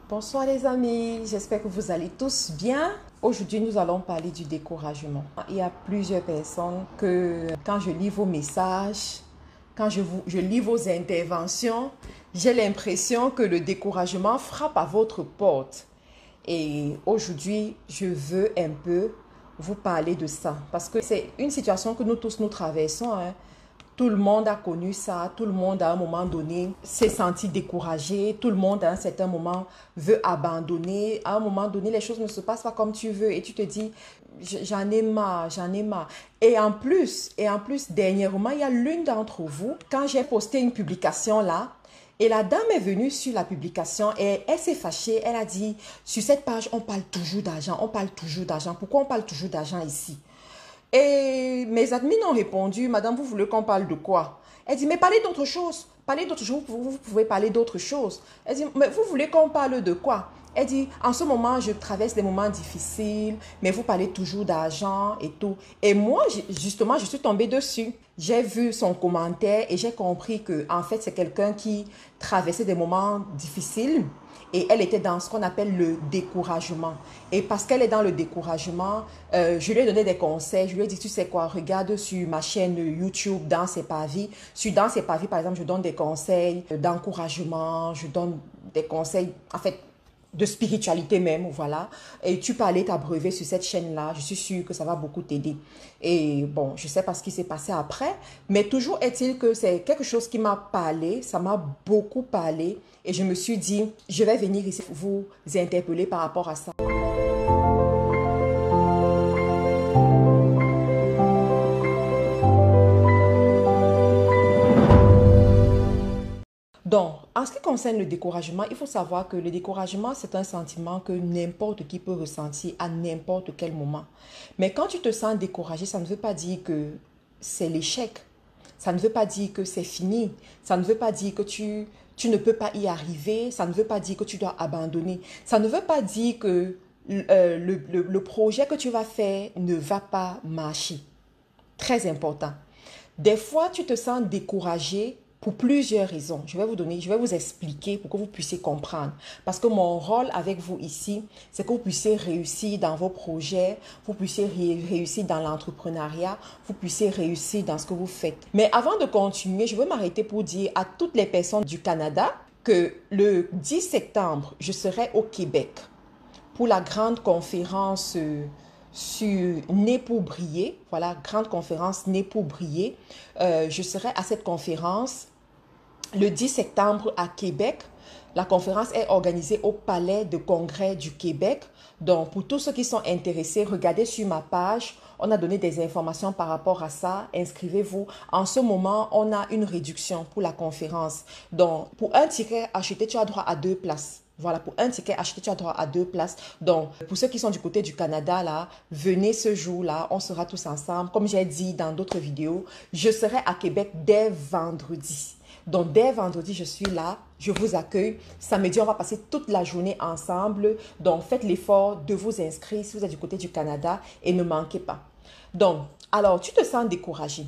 Bonsoir les amis, j'espère que vous allez tous bien. Aujourd'hui, nous allons parler du découragement. Il y a plusieurs personnes que quand je lis vos messages, quand je lis vos interventions, j'ai l'impression que le découragement frappe à votre porte. Et aujourd'hui, je veux un peu vous parler de ça parce que c'est une situation que nous tous nous traversons, hein. Tout le monde a connu ça, tout le monde à un moment donné s'est senti découragé, tout le monde à un certain moment veut abandonner. À un moment donné, les choses ne se passent pas comme tu veux et tu te dis, j'en ai marre, j'en ai marre. Et en plus, dernièrement, il y a l'une d'entre vous, quand j'ai posté une publication là, et la dame est venue sur la publication et elle s'est fâchée. Elle a dit, sur cette page, on parle toujours d'argent, on parle toujours d'argent. Pourquoi on parle toujours d'argent ici? Et mes admins ont répondu, Madame, vous voulez qu'on parle de quoi? Elle dit, mais parlez d'autre chose. Parlez d'autre chose, vous pouvez parler d'autre chose. Elle dit, mais vous voulez qu'on parle de quoi? Elle dit, en ce moment, je traverse des moments difficiles, mais vous parlez toujours d'argent et tout. Et moi, justement, je suis tombée dessus. J'ai vu son commentaire et j'ai compris que, en fait, c'est quelqu'un qui traversait des moments difficiles. Et elle était dans ce qu'on appelle le découragement. Et parce qu'elle est dans le découragement, je lui ai donné des conseils. Je lui ai dit, tu sais quoi, regarde sur ma chaîne YouTube, Dans ses pavis. Sur Dans ses pavis, par exemple, je donne des conseils d'encouragement, je donne des conseils, en fait, de spiritualité même, voilà. Et tu peux aller t'abreuver sur cette chaîne-là. Je suis sûre que ça va beaucoup t'aider. Et bon, je ne sais pas ce qui s'est passé après, mais toujours est-il que c'est quelque chose qui m'a parlé, ça m'a beaucoup parlé. Et je me suis dit, je vais venir ici vous interpeller par rapport à ça. Donc, en ce qui concerne le découragement, il faut savoir que le découragement, c'est un sentiment que n'importe qui peut ressentir à n'importe quel moment. Mais quand tu te sens découragé, ça ne veut pas dire que c'est l'échec. Ça ne veut pas dire que c'est fini. Ça ne veut pas dire que tu ne peux pas y arriver. Ça ne veut pas dire que tu dois abandonner. Ça ne veut pas dire que le projet que tu vas faire ne va pas marcher. Très important. Des fois, tu te sens découragé pour plusieurs raisons. Je vais vous expliquer pour que vous puissiez comprendre. Parce que mon rôle avec vous ici, c'est que vous puissiez réussir dans vos projets, vous puissiez réussir dans l'entrepreneuriat, vous puissiez réussir dans ce que vous faites. Mais avant de continuer, je veux m'arrêter pour dire à toutes les personnes du Canada que le 10 septembre, je serai au Québec pour la grande conférence sur Né pour briller, voilà, grande conférence Né pour briller. Je serai à cette conférence le 10 septembre à Québec. La conférence est organisée au Palais de Congrès du Québec. Donc, pour tous ceux qui sont intéressés, regardez sur ma page. On a donné des informations par rapport à ça. Inscrivez-vous. En ce moment, on a une réduction pour la conférence. Donc, pour un ticket acheté, tu as droit à 2 places. Voilà, pour un ticket acheté, tu as droit à 2 places. Donc, pour ceux qui sont du côté du Canada, là, venez ce jour-là. On sera tous ensemble. Comme j'ai dit dans d'autres vidéos, je serai à Québec dès vendredi. Donc, dès vendredi, je suis là. Je vous accueille. Samedi, on va passer toute la journée ensemble. Donc, faites l'effort de vous inscrire si vous êtes du côté du Canada et ne manquez pas. Donc, alors, tu te sens découragé.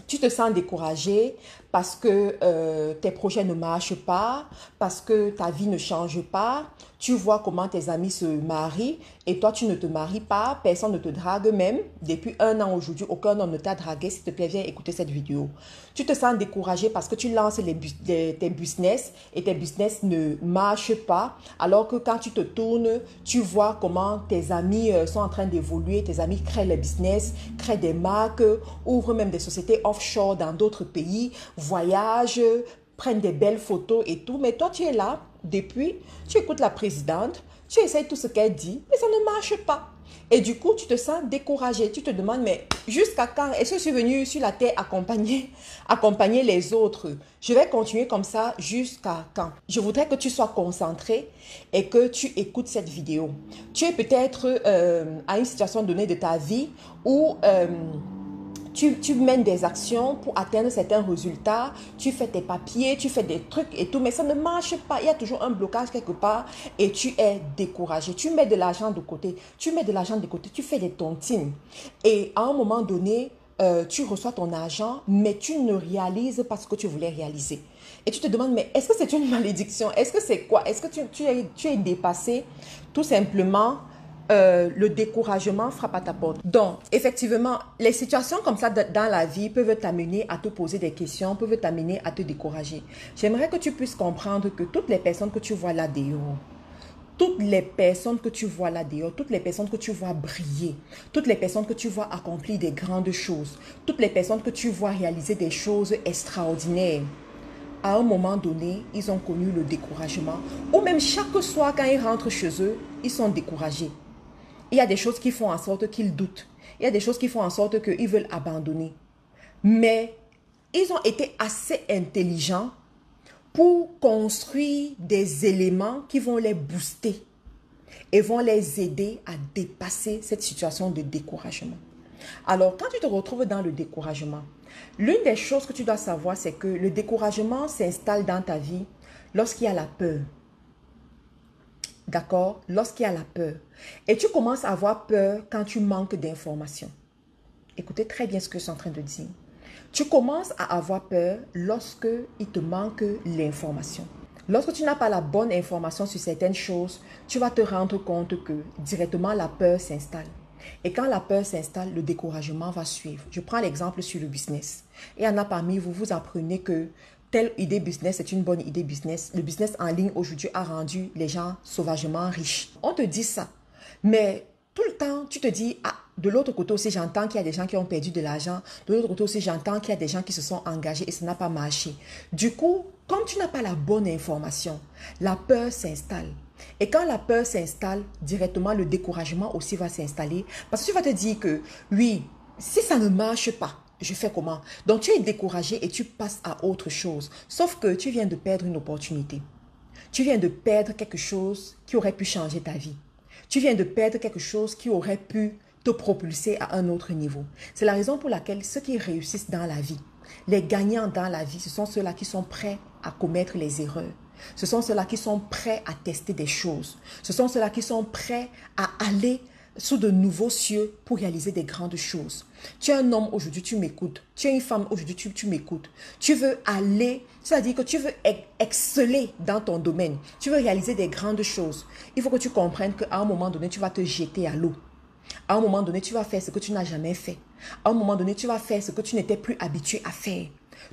Tu te sens découragé parce que tes projets ne marchent pas, parce que ta vie ne change pas. Tu vois comment tes amis se marient et toi, tu ne te maries pas. Personne ne te drague même. Depuis 1 an aujourd'hui, aucun homme ne t'a dragué. S'il te plaît, viens écouter cette vidéo. Tu te sens découragé parce que tu lances tes business et tes business ne marchent pas. Alors que quand tu te tournes, tu vois comment tes amis sont en train d'évoluer. Tes amis créent les business, créent des marques, ouvrent même des sociétés offshore dans d'autres pays, voyagent, prennent des belles photos et tout. Mais toi, tu es là depuis, tu écoutes la présidente, tu essayes tout ce qu'elle dit, mais ça ne marche pas. Et du coup, tu te sens découragé. Tu te demandes, mais jusqu'à quand? Est-ce que je suis venu sur la terre accompagner les autres? Je vais continuer comme ça jusqu'à quand? Je voudrais que tu sois concentré et que tu écoutes cette vidéo. Tu es peut-être à une situation donnée de ta vie où tu mènes des actions pour atteindre certains résultats, tu fais tes papiers, tu fais des trucs et tout, mais ça ne marche pas. Il y a toujours un blocage quelque part et tu es découragé. Tu mets de l'argent de côté, tu fais des tontines. Et à un moment donné, tu reçois ton argent, mais tu ne réalises pas ce que tu voulais réaliser. Et tu te demandes, mais est-ce que c'est une malédiction? Est-ce que c'est quoi? Est-ce que tu es dépassé? Tout simplement, le découragement frappe à ta porte. Donc, effectivement, les situations comme ça dans la vie peuvent t'amener à te poser des questions, peuvent t'amener à te décourager. J'aimerais que tu puisses comprendre que toutes les personnes que tu vois là dehors, toutes les personnes que tu vois là dehors, toutes les personnes que tu vois briller, toutes les personnes que tu vois accomplir des grandes choses, toutes les personnes que tu vois réaliser des choses extraordinaires, à un moment donné, ils ont connu le découragement. Ou même chaque soir, quand ils rentrent chez eux, ils sont découragés. Il y a des choses qui font en sorte qu'ils doutent. Il y a des choses qui font en sorte qu'ils veulent abandonner. Mais ils ont été assez intelligents pour construire des éléments qui vont les booster et vont les aider à dépasser cette situation de découragement. Alors, quand tu te retrouves dans le découragement, l'une des choses que tu dois savoir, c'est que le découragement s'installe dans ta vie lorsqu'il y a la peur. D'accord? Lorsqu'il y a la peur. Et tu commences à avoir peur quand tu manques d'informations. Écoutez très bien ce que je suis en train de dire. Tu commences à avoir peur lorsque il te manque l'information. Lorsque tu n'as pas la bonne information sur certaines choses, tu vas te rendre compte que directement la peur s'installe. Et quand la peur s'installe, le découragement va suivre. Je prends l'exemple sur le business. Il y en a parmi vous, vous apprenez que telle idée business est une bonne idée business. Le business en ligne aujourd'hui a rendu les gens sauvagement riches. On te dit ça. Mais tout le temps, tu te dis, ah, de l'autre côté aussi, j'entends qu'il y a des gens qui ont perdu de l'argent. De l'autre côté aussi, j'entends qu'il y a des gens qui se sont engagés et ça n'a pas marché. Du coup, comme tu n'as pas la bonne information, la peur s'installe. Et quand la peur s'installe, directement, le découragement aussi va s'installer. Parce que tu vas te dire que, oui, si ça ne marche pas, je fais comment? Donc, tu es découragé et tu passes à autre chose. Sauf que tu viens de perdre une opportunité. Tu viens de perdre quelque chose qui aurait pu changer ta vie. Tu viens de perdre quelque chose qui aurait pu te propulser à un autre niveau. C'est la raison pour laquelle ceux qui réussissent dans la vie, les gagnants dans la vie, ce sont ceux-là qui sont prêts à commettre les erreurs. Ce sont ceux-là qui sont prêts à tester des choses. Ce sont ceux-là qui sont prêts à aller sous de nouveaux cieux pour réaliser des grandes choses. Tu es un homme aujourd'hui, tu m'écoutes. Tu es une femme aujourd'hui, tu m'écoutes. Tu veux aller, c'est-à-dire que tu veux exceller dans ton domaine. Tu veux réaliser des grandes choses. Il faut que tu comprennes qu'à un moment donné, tu vas te jeter à l'eau. À un moment donné, tu vas faire ce que tu n'as jamais fait. À un moment donné, tu vas faire ce que tu n'étais plus habitué à faire.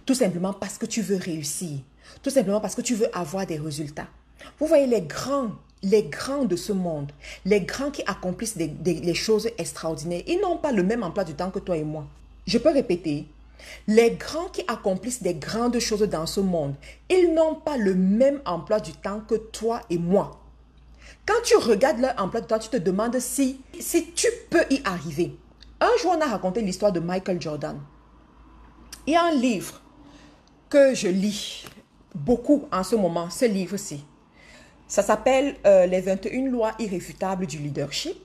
Tout simplement parce que tu veux réussir. Tout simplement parce que tu veux avoir des résultats. Vous voyez les grands de ce monde, les grands qui accomplissent les choses extraordinaires, ils n'ont pas le même emploi du temps que toi et moi. Je peux répéter, les grands qui accomplissent des grandes choses dans ce monde, ils n'ont pas le même emploi du temps que toi et moi. Quand tu regardes leur emploi du temps, tu te demandes si tu peux y arriver. Un jour, on a raconté l'histoire de Michael Jordan. Il y a un livre que je lis beaucoup en ce moment, ce livre-ci. Ça s'appelle Les 21 lois irréfutables du leadership.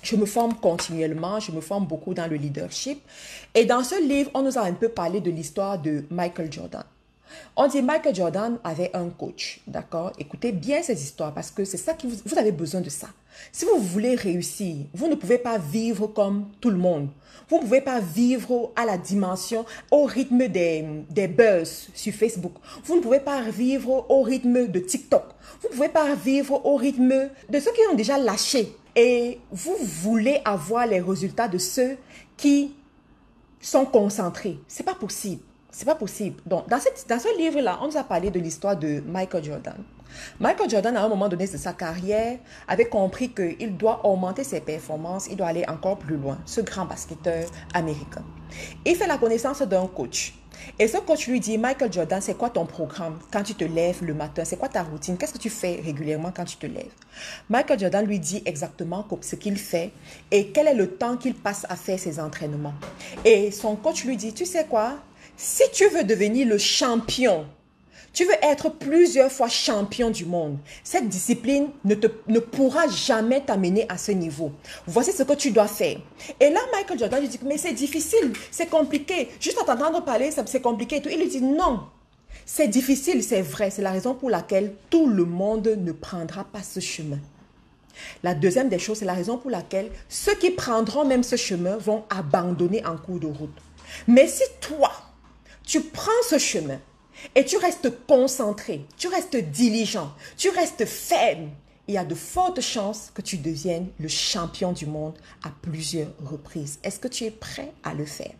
Je me forme continuellement, je me forme beaucoup dans le leadership. Et dans ce livre, on nous a un peu parlé de l'histoire de Michael Jordan. On dit Michael Jordan avait un coach, d'accord? Écoutez bien ces histoires parce que c'est ça que vous avez besoin de ça. Si vous voulez réussir, vous ne pouvez pas vivre comme tout le monde. Vous ne pouvez pas vivre à la dimension, au rythme des buzz sur Facebook. Vous ne pouvez pas vivre au rythme de TikTok. Vous ne pouvez pas vivre au rythme de ceux qui ont déjà lâché. Et vous voulez avoir les résultats de ceux qui sont concentrés. Ce n'est pas possible. C'est pas possible. Donc, dans ce livre-là, on nous a parlé de l'histoire de Michael Jordan. Michael Jordan, à un moment donné de sa carrière, avait compris qu'il doit augmenter ses performances, il doit aller encore plus loin, ce grand basketteur américain. Il fait la connaissance d'un coach. Et ce coach lui dit, Michael Jordan, c'est quoi ton programme quand tu te lèves le matin? C'est quoi ta routine? Qu'est-ce que tu fais régulièrement quand tu te lèves? Michael Jordan lui dit exactement ce qu'il fait et quel est le temps qu'il passe à faire ses entraînements. Et son coach lui dit, tu sais quoi? Si tu veux devenir le champion, tu veux être plusieurs fois champion du monde, cette discipline ne pourra jamais t'amener à ce niveau. Voici ce que tu dois faire. Et là, Michael Jordan lui dit, mais c'est difficile, c'est compliqué. Juste à t'entendre parler, c'est compliqué et tout. Il lui dit, non, c'est difficile, c'est vrai. C'est la raison pour laquelle tout le monde ne prendra pas ce chemin. La deuxième des choses, c'est la raison pour laquelle ceux qui prendront même ce chemin vont abandonner en cours de route. Mais si toi, tu prends ce chemin et tu restes concentré, tu restes diligent, tu restes ferme, il y a de fortes chances que tu deviennes le champion du monde à plusieurs reprises. Est-ce que tu es prêt à le faire?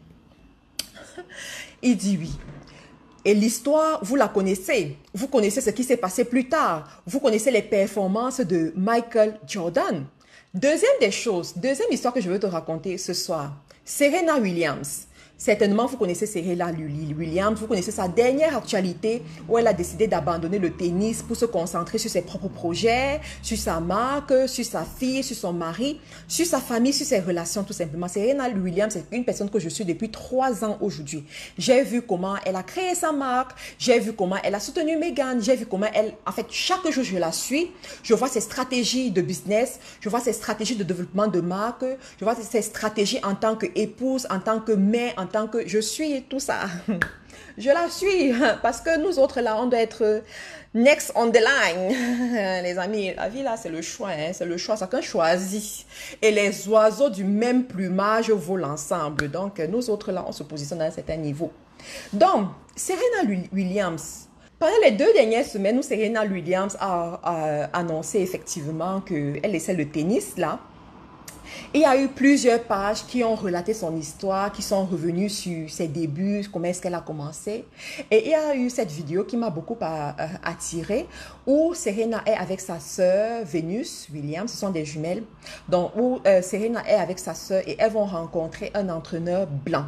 Il dit oui. Et l'histoire, vous la connaissez. Vous connaissez ce qui s'est passé plus tard. Vous connaissez les performances de Michael Jordan. Deuxième histoire que je veux te raconter ce soir. Serena Williams. Certainement, vous connaissez Serena Williams, vous connaissez sa dernière actualité où elle a décidé d'abandonner le tennis pour se concentrer sur ses propres projets, sur sa marque, sur sa fille, sur son mari, sur sa famille, sur ses relations tout simplement. Serena Williams, c'est une personne que je suis depuis 3 ans aujourd'hui. J'ai vu comment elle a créé sa marque, j'ai vu comment elle a soutenu Meghan, j'ai vu comment elle, en fait, chaque jour je la suis, je vois ses stratégies de business, je vois ses stratégies de développement de marque, je vois ses stratégies en tant qu'épouse, en tant que mère, en tant que je suis tout ça. Je la suis parce que nous autres là, on doit être next on the line. Les amis, la vie là, c'est le choix. Hein? C'est le choix, chacun choisit. Et les oiseaux du même plumage volent ensemble. Donc, nous autres là, on se positionne à un certain niveau. Donc, Serena Williams, pendant les 2 dernières semaines où Serena Williams a annoncé effectivement qu'elle laissait le tennis là, il y a eu plusieurs pages qui ont relaté son histoire, qui sont revenues sur ses débuts, comment est-ce qu'elle a commencé. Et il y a eu cette vidéo qui m'a beaucoup attirée, où Serena est avec sa sœur Venus Williams, ce sont des jumelles, donc où Serena est avec sa sœur et elles vont rencontrer un entraîneur blanc.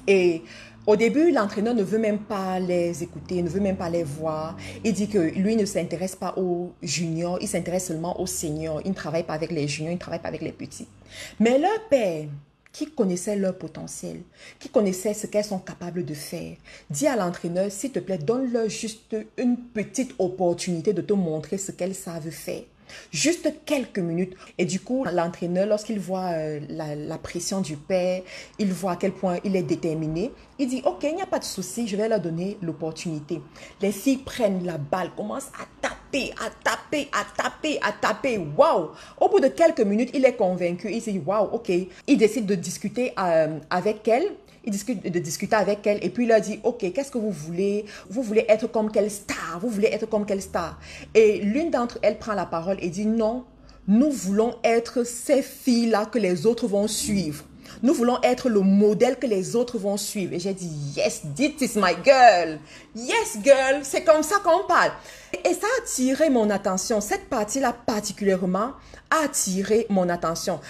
Et au début, l'entraîneur ne veut même pas les écouter, ne veut même pas les voir. Il dit que lui ne s'intéresse pas aux juniors, il s'intéresse seulement aux seniors. Il ne travaille pas avec les juniors, il ne travaille pas avec les petits. Mais leur père, qui connaissait leur potentiel, qui connaissait ce qu'elles sont capables de faire, dit à l'entraîneur, s'il te plaît, donne-leur juste une petite opportunité de te montrer ce qu'elles savent faire. Juste quelques minutes. Et du coup, l'entraîneur, lorsqu'il voit la pression du père, il voit à quel point il est déterminé, il dit, ok, il n'y a pas de souci, je vais leur donner l'opportunité. Les filles prennent la balle, commencent à taper, à taper, à taper, à taper. Waouh! Au bout de quelques minutes, il est convaincu. Il dit, waouh, ok. Il décide de discuter avec elle. Il discute avec elle et puis il leur dit, ok, qu'est-ce que vous voulez? Vous voulez être comme quelle star? Vous voulez être comme quelle star? Et l'une d'entre elles prend la parole et dit, non, nous voulons être ces filles-là que les autres vont suivre. Nous voulons être le modèle que les autres vont suivre. Et j'ai dit, yes, this is my girl. Yes, girl, c'est comme ça qu'on parle. Et ça a attiré mon attention. Cette partie-là particulièrement a attiré mon attention.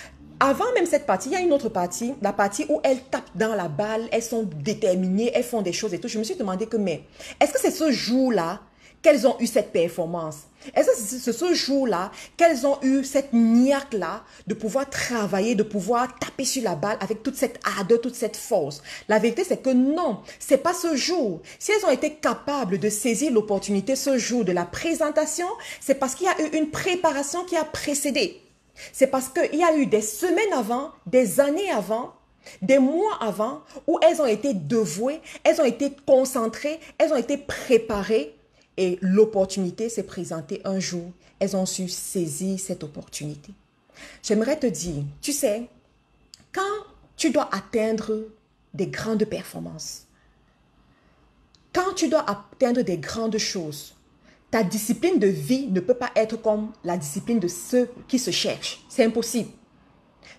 Avant même cette partie, il y a une autre partie, la partie où elles tapent dans la balle, elles sont déterminées, elles font des choses et tout. Je me suis demandé que, mais, est-ce que c'est ce jour-là qu'elles ont eu cette performance? Est-ce que c'est ce jour-là qu'elles ont eu cette niaque-là de pouvoir travailler, de pouvoir taper sur la balle avec toute cette ardeur, toute cette force? La vérité, c'est que non, c'est pas ce jour. Si elles ont été capables de saisir l'opportunité ce jour de la présentation, c'est parce qu'il y a eu une préparation qui a précédé. C'est parce qu'il y a eu des semaines avant, des années avant, des mois avant, où elles ont été dévouées, elles ont été concentrées, elles ont été préparées et l'opportunité s'est présentée un jour. Elles ont su saisir cette opportunité. J'aimerais te dire, tu sais, quand tu dois atteindre des grandes performances, quand tu dois atteindre des grandes choses, ta discipline de vie ne peut pas être comme la discipline de ceux qui se cherchent. C'est impossible.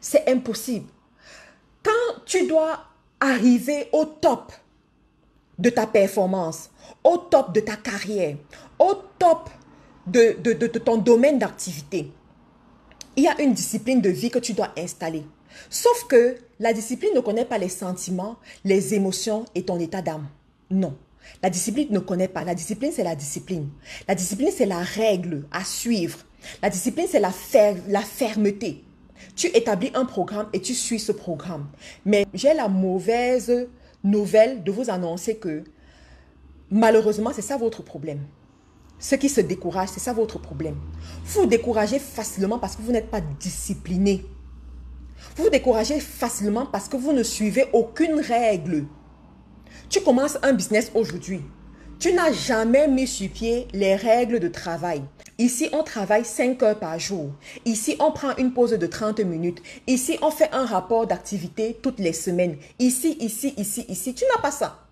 C'est impossible. Quand tu dois arriver au top de ta performance, au top de ta carrière, au top de ton domaine d'activité, il y a une discipline de vie que tu dois installer. Sauf que la discipline ne connaît pas les sentiments, les émotions et ton état d'âme. Non. La discipline ne connaît pas. La discipline, c'est la discipline. La discipline, c'est la règle à suivre. La discipline, c'est la fermeté. Tu établis un programme et tu suis ce programme. Mais j'ai la mauvaise nouvelle de vous annoncer que malheureusement, c'est ça votre problème. Ceux qui se découragent, c'est ça votre problème. Vous vous découragez facilement parce que vous n'êtes pas discipliné. Vous vous découragez facilement parce que vous ne suivez aucune règle. Tu commences un business aujourd'hui. Tu n'as jamais mis sur pied les règles de travail. Ici, on travaille 5 heures par jour. Ici, on prend une pause de 30 minutes. Ici, on fait un rapport d'activité toutes les semaines. Ici. Tu n'as pas ça.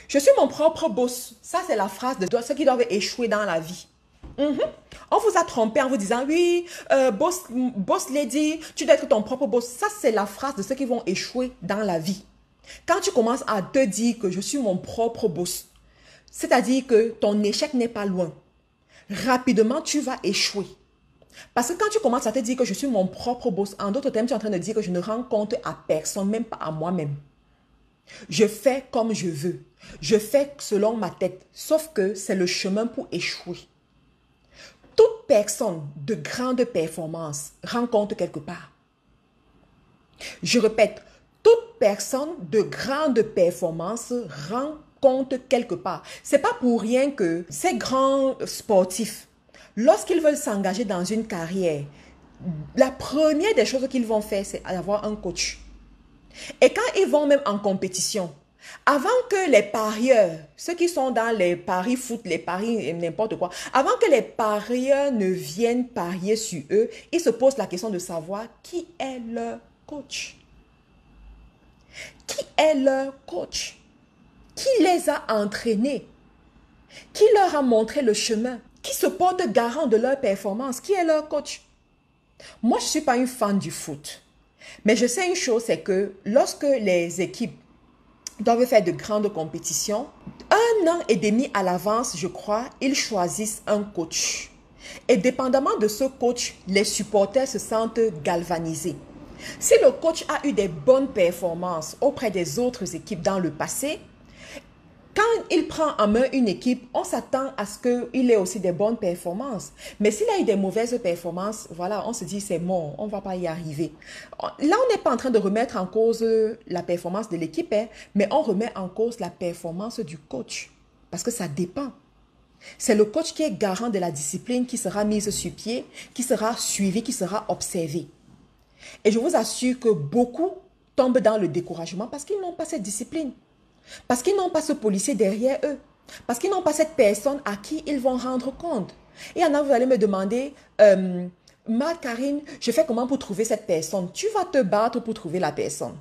Je suis mon propre boss. Ça, c'est la phrase de ceux qui doivent échouer dans la vie. Mhm. On vous a trompé en vous disant, oui, boss lady, tu dois être ton propre boss. Ça, c'est la phrase de ceux qui vont échouer dans la vie. Quand tu commences à te dire que je suis mon propre boss, c'est-à-dire que ton échec n'est pas loin, rapidement, tu vas échouer. Parce que quand tu commences à te dire que je suis mon propre boss, en d'autres termes, tu es en train de dire que je ne rends compte à personne, même pas à moi-même. Je fais comme je veux. Je fais selon ma tête. Sauf que c'est le chemin pour échouer. Toute personne de grande performance rencontre quelque part. Je répète, toute personne de grande performance rencontre quelque part. C'est pas pour rien que ces grands sportifs, lorsqu'ils veulent s'engager dans une carrière, la première des choses qu'ils vont faire, c'est avoir un coach. Et quand ils vont même en compétition, avant que les parieurs, ceux qui sont dans les paris foot, les paris n'importe quoi, avant que les parieurs ne viennent parier sur eux, ils se posent la question de savoir qui est leur coach. Qui est leur coach? Qui les a entraînés? Qui leur a montré le chemin? Qui se porte garant de leur performance? Qui est leur coach? Moi, je ne suis pas une fan du foot. Mais je sais une chose, c'est que lorsque les équipes doivent faire de grandes compétitions, 1 an et demi à l'avance, je crois, ils choisissent un coach. Et dépendamment de ce coach, les supporters se sentent galvanisés. Si le coach a eu des bonnes performances auprès des autres équipes dans le passé, quand il prend en main une équipe, on s'attend à ce qu'il ait aussi des bonnes performances. Mais s'il a eu des mauvaises performances, voilà, on se dit c'est mort, on ne va pas y arriver. Là, on n'est pas en train de remettre en cause la performance de l'équipe, mais on remet en cause la performance du coach. Parce que ça dépend. C'est le coach qui est garant de la discipline qui sera mise sur pied, qui sera suivi, qui sera observé. Et je vous assure que beaucoup tombent dans le découragement parce qu'ils n'ont pas cette discipline. Parce qu'ils n'ont pas ce policier derrière eux. Parce qu'ils n'ont pas cette personne à qui ils vont rendre compte. Et il y en a, vous allez me demander, Karine, je fais comment pour trouver cette personne? Tu vas te battre pour trouver la personne.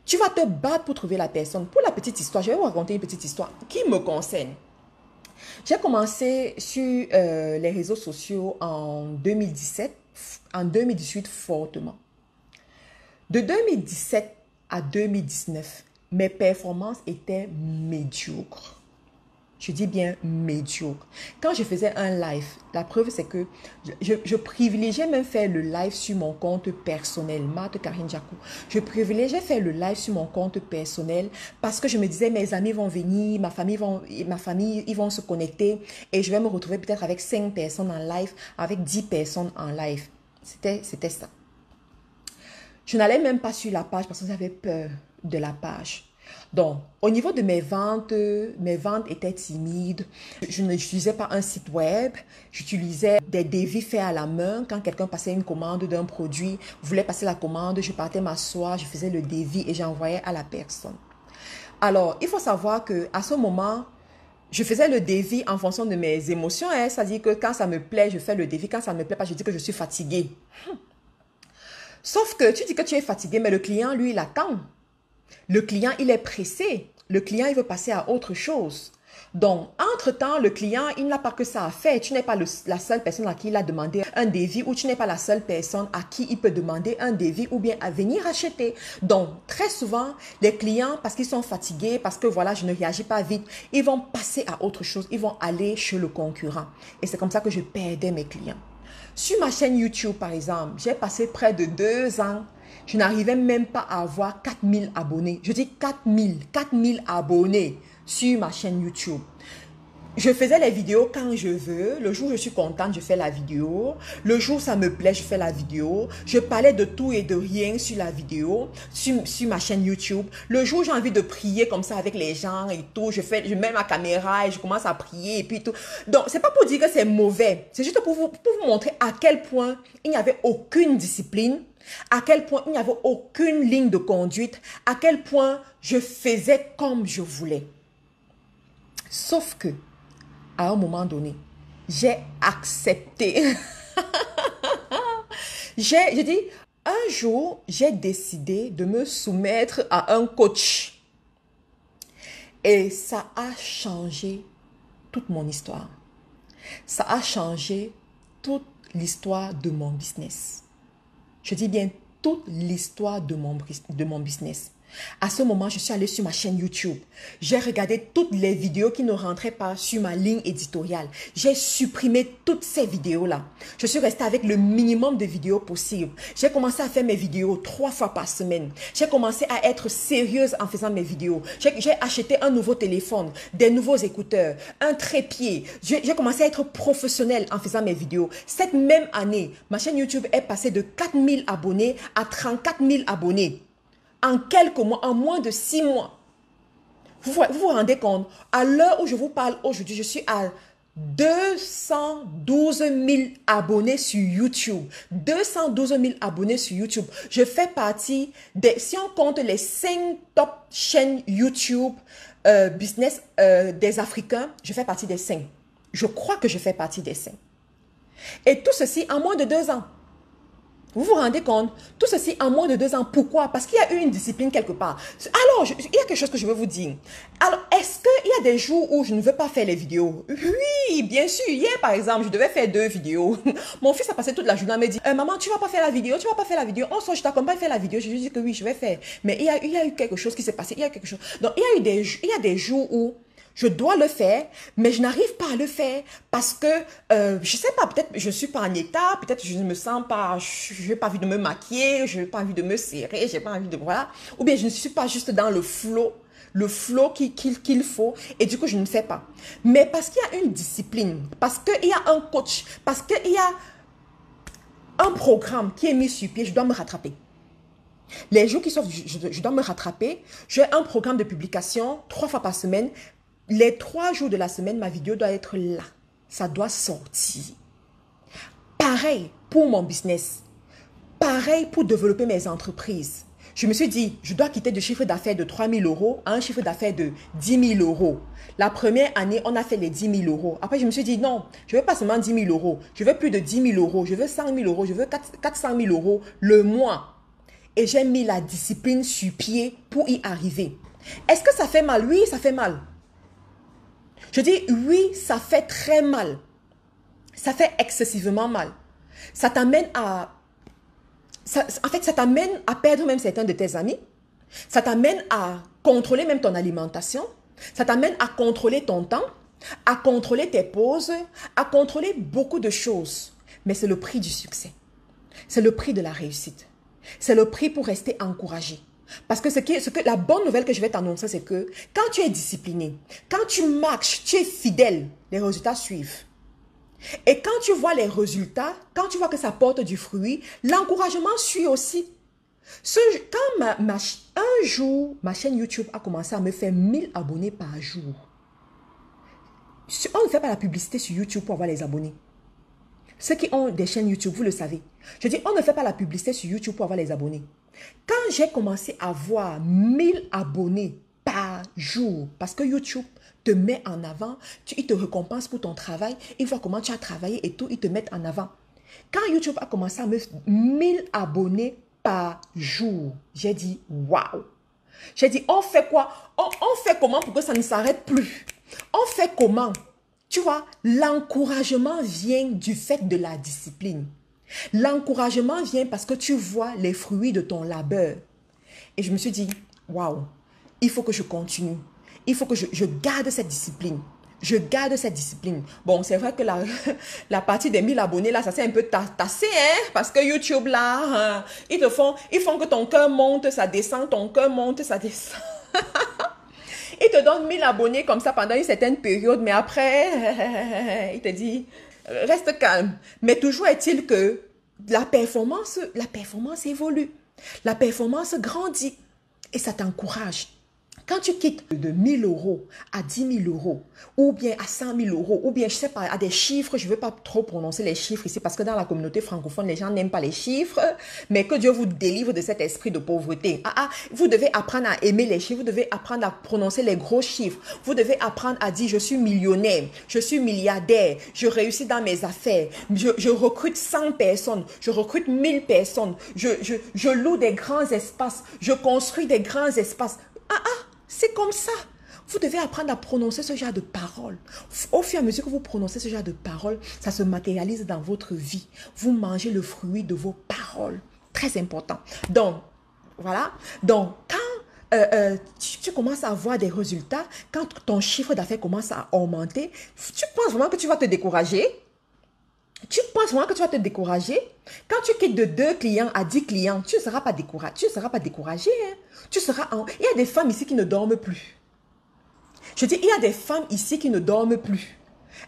Tu vas te battre pour trouver la personne. Pour la petite histoire, je vais vous raconter une petite histoire qui me concerne. J'ai commencé sur les réseaux sociaux en 2017, en 2018 fortement. De 2017 à 2019, mes performances étaient médiocres. Je dis bien médiocres. Quand je faisais un live, la preuve c'est que je privilégiais même faire le live sur mon compte personnel, Marthe Karine Jacou. Je privilégiais faire le live sur mon compte personnel parce que je me disais mes amis vont venir, ma famille, ils vont se connecter et je vais me retrouver peut-être avec 5 personnes en live, avec 10 personnes en live. C'était ça. Je n'allais même pas sur la page parce que j'avais peur de la page. Donc, au niveau de mes ventes étaient timides. Je n'utilisais pas un site web. J'utilisais des devis faits à la main. Quand quelqu'un passait une commande d'un produit, voulait passer la commande, je partais m'asseoir, je faisais le devis et j'envoyais à la personne. Alors, il faut savoir qu'à ce moment, je faisais le devis en fonction de mes émotions. C'est-à-dire que quand ça me plaît, je fais le devis. Quand ça ne me plaît pas, je dis que je suis fatiguée. Sauf que tu dis que tu es fatigué, mais le client, lui, il attend. Le client, il est pressé. Le client, il veut passer à autre chose. Donc, entre-temps, le client, il n'a pas que ça à faire. Tu n'es pas la seule personne à qui il a demandé un devis ou tu n'es pas la seule personne à qui il peut demander un devis ou bien à venir acheter. Donc, très souvent, les clients, parce qu'ils sont fatigués, parce que voilà, je ne réagis pas vite, ils vont passer à autre chose. Ils vont aller chez le concurrent. Et c'est comme ça que je perdais mes clients. Sur ma chaîne YouTube, par exemple, j'ai passé près de 2 ans. Je n'arrivais même pas à avoir 4000 abonnés. Je dis 4000 abonnés sur ma chaîne YouTube. Je faisais les vidéos quand je veux. Le jour où je suis contente, je fais la vidéo. Le jour où ça me plaît, je fais la vidéo. Je parlais de tout et de rien sur la vidéo, sur ma chaîne YouTube. Le jour où j'ai envie de prier comme ça avec les gens et tout, je mets ma caméra et je commence à prier et puis tout. Donc, c'est pas pour dire que c'est mauvais. C'est juste pour vous montrer à quel point il n'y avait aucune discipline, à quel point il n'y avait aucune ligne de conduite, à quel point je faisais comme je voulais. Sauf que, à un moment donné, j'ai accepté. J'ai dit, un jour, j'ai décidé de me soumettre à un coach. Et ça a changé toute mon histoire. Ça a changé toute l'histoire de mon business. Je dis bien toute l'histoire de mon business. À ce moment, je suis allée sur ma chaîne YouTube. J'ai regardé toutes les vidéos qui ne rentraient pas sur ma ligne éditoriale. J'ai supprimé toutes ces vidéos-là. Je suis restée avec le minimum de vidéos possible. J'ai commencé à faire mes vidéos 3 fois par semaine. J'ai commencé à être sérieuse en faisant mes vidéos. J'ai acheté un nouveau téléphone, des nouveaux écouteurs, un trépied. J'ai commencé à être professionnelle en faisant mes vidéos. Cette même année, ma chaîne YouTube est passée de 4 000 abonnés à 34 000 abonnés. En quelques mois, en moins de 6 mois. Vous vous rendez compte? À l'heure où je vous parle aujourd'hui, je suis à 212 000 abonnés sur YouTube. 212 000 abonnés sur YouTube. Je fais partie des, si on compte les 5 top chaînes YouTube business des Africains, je fais partie des 5. Je crois que je fais partie des 5. Et tout ceci en moins de 2 ans. Vous vous rendez compte? Tout ceci en moins de 2 ans. Pourquoi? Parce qu'il y a eu une discipline quelque part. Alors, il y a quelque chose que je veux vous dire. Alors, est-ce qu'il y a des jours où je ne veux pas faire les vidéos? Oui, bien sûr. Hier, par exemple, je devais faire 2 vidéos. Mon fils a passé toute la journée à me dire, maman, tu vas pas faire la vidéo? Tu vas pas faire la vidéo? On sort, je t'accompagne faire la vidéo. Je lui dis que oui, je vais faire. Mais il y a eu quelque chose qui s'est passé. Il y a quelque chose. Donc, il y a des jours où je dois le faire, mais je n'arrive pas à le faire parce que, je sais pas, peut-être je ne suis pas en état, peut-être je ne me sens pas, je n'ai pas envie de me maquiller, je n'ai pas envie de me serrer, je n'ai pas envie de, voilà. Ou bien je ne suis pas juste dans le flow qu'il faut, et du coup je ne fais pas. Mais parce qu'il y a une discipline, parce qu'il y a un coach, parce qu'il y a un programme qui est mis sur pied, je dois me rattraper. Les jours qui sortent, je dois me rattraper. J'ai un programme de publication 3 fois par semaine. Les 3 jours de la semaine, ma vidéo doit être là. Ça doit sortir. Pareil pour mon business. Pareil pour développer mes entreprises. Je me suis dit, je dois quitter de chiffre d'affaires de 3 000 euros à un chiffre d'affaires de 10 000 euros. La première année, on a fait les 10 000 euros. Après, je me suis dit, non, je ne veux pas seulement 10 000 euros. Je veux plus de 10 000 euros. Je veux 100 000 euros. Je veux 400 000 euros le mois. Et j'ai mis la discipline sur pied pour y arriver. Est-ce que ça fait mal? Oui, ça fait mal. Je dis oui, ça fait très mal. Ça fait excessivement mal. Ça t'amène à... en fait, ça t'amène à perdre même certains de tes amis. Ça t'amène à contrôler même ton alimentation. Ça t'amène à contrôler ton temps, à contrôler tes pauses, à contrôler beaucoup de choses. Mais c'est le prix du succès. C'est le prix de la réussite. C'est le prix pour rester encouragé. Parce que la bonne nouvelle que je vais t'annoncer, c'est que quand tu es discipliné, quand tu marches, tu es fidèle, les résultats suivent. Et quand tu vois les résultats, quand tu vois que ça porte du fruit, l'encouragement suit aussi. Quand un jour, ma chaîne YouTube a commencé à me faire 1000 abonnés par jour. On ne fait pas la publicité sur YouTube pour avoir les abonnés. Ceux qui ont des chaînes YouTube, vous le savez. Je dis, on ne fait pas la publicité sur YouTube pour avoir les abonnés. Quand j'ai commencé à avoir 1000 abonnés par jour, parce que YouTube te met en avant, il te récompense pour ton travail, il voit comment tu as travaillé et tout, il te met en avant. Quand YouTube a commencé à me faire 1000 abonnés par jour, j'ai dit, waouh! J'ai dit, on fait quoi? On fait comment pour que ça ne s'arrête plus? On fait comment? Tu vois, l'encouragement vient du fait de la discipline. L'encouragement vient parce que tu vois les fruits de ton labeur. Et je me suis dit, waouh, il faut que je continue. Il faut que je garde cette discipline. Je garde cette discipline. Bon, c'est vrai que la partie des 1000 abonnés, là, ça s'est un peu tassé, hein, parce que YouTube, là, ils font que ton cœur monte, ça descend, ton cœur monte, ça descend. Il te donne 1000 abonnés comme ça pendant une certaine période, mais après, il te dit, reste calme. Mais toujours est-il que la performance évolue. La performance grandit et ça t'encourage. Quand tu quittes de 1000 euros à 10 000 euros, ou bien à 100 000 euros, ou bien, je sais pas, à des chiffres, je ne veux pas trop prononcer les chiffres ici, parce que dans la communauté francophone, les gens n'aiment pas les chiffres, mais que Dieu vous délivre de cet esprit de pauvreté. Vous devez apprendre à aimer les chiffres, vous devez apprendre à prononcer les gros chiffres, vous devez apprendre à dire, je suis millionnaire, je suis milliardaire, je réussis dans mes affaires, je recrute 100 personnes, je recrute 1000 personnes, je loue des grands espaces, je construis des grands espaces. C'est comme ça. Vous devez apprendre à prononcer ce genre de paroles. Au fur et à mesure que vous prononcez ce genre de paroles, ça se matérialise dans votre vie. Vous mangez le fruit de vos paroles. Très important. Donc, voilà. Donc, quand tu commences à avoir des résultats, quand ton chiffre d'affaires commence à augmenter, tu penses vraiment que tu vas te décourager? Tu penses vraiment que tu vas te décourager? Quand tu quittes de 2 clients à 10 clients, tu ne seras pas découragé. Tu ne seras pas découragé. Hein? Il y a des femmes ici qui ne dorment plus. Je dis, il y a des femmes ici qui ne dorment plus.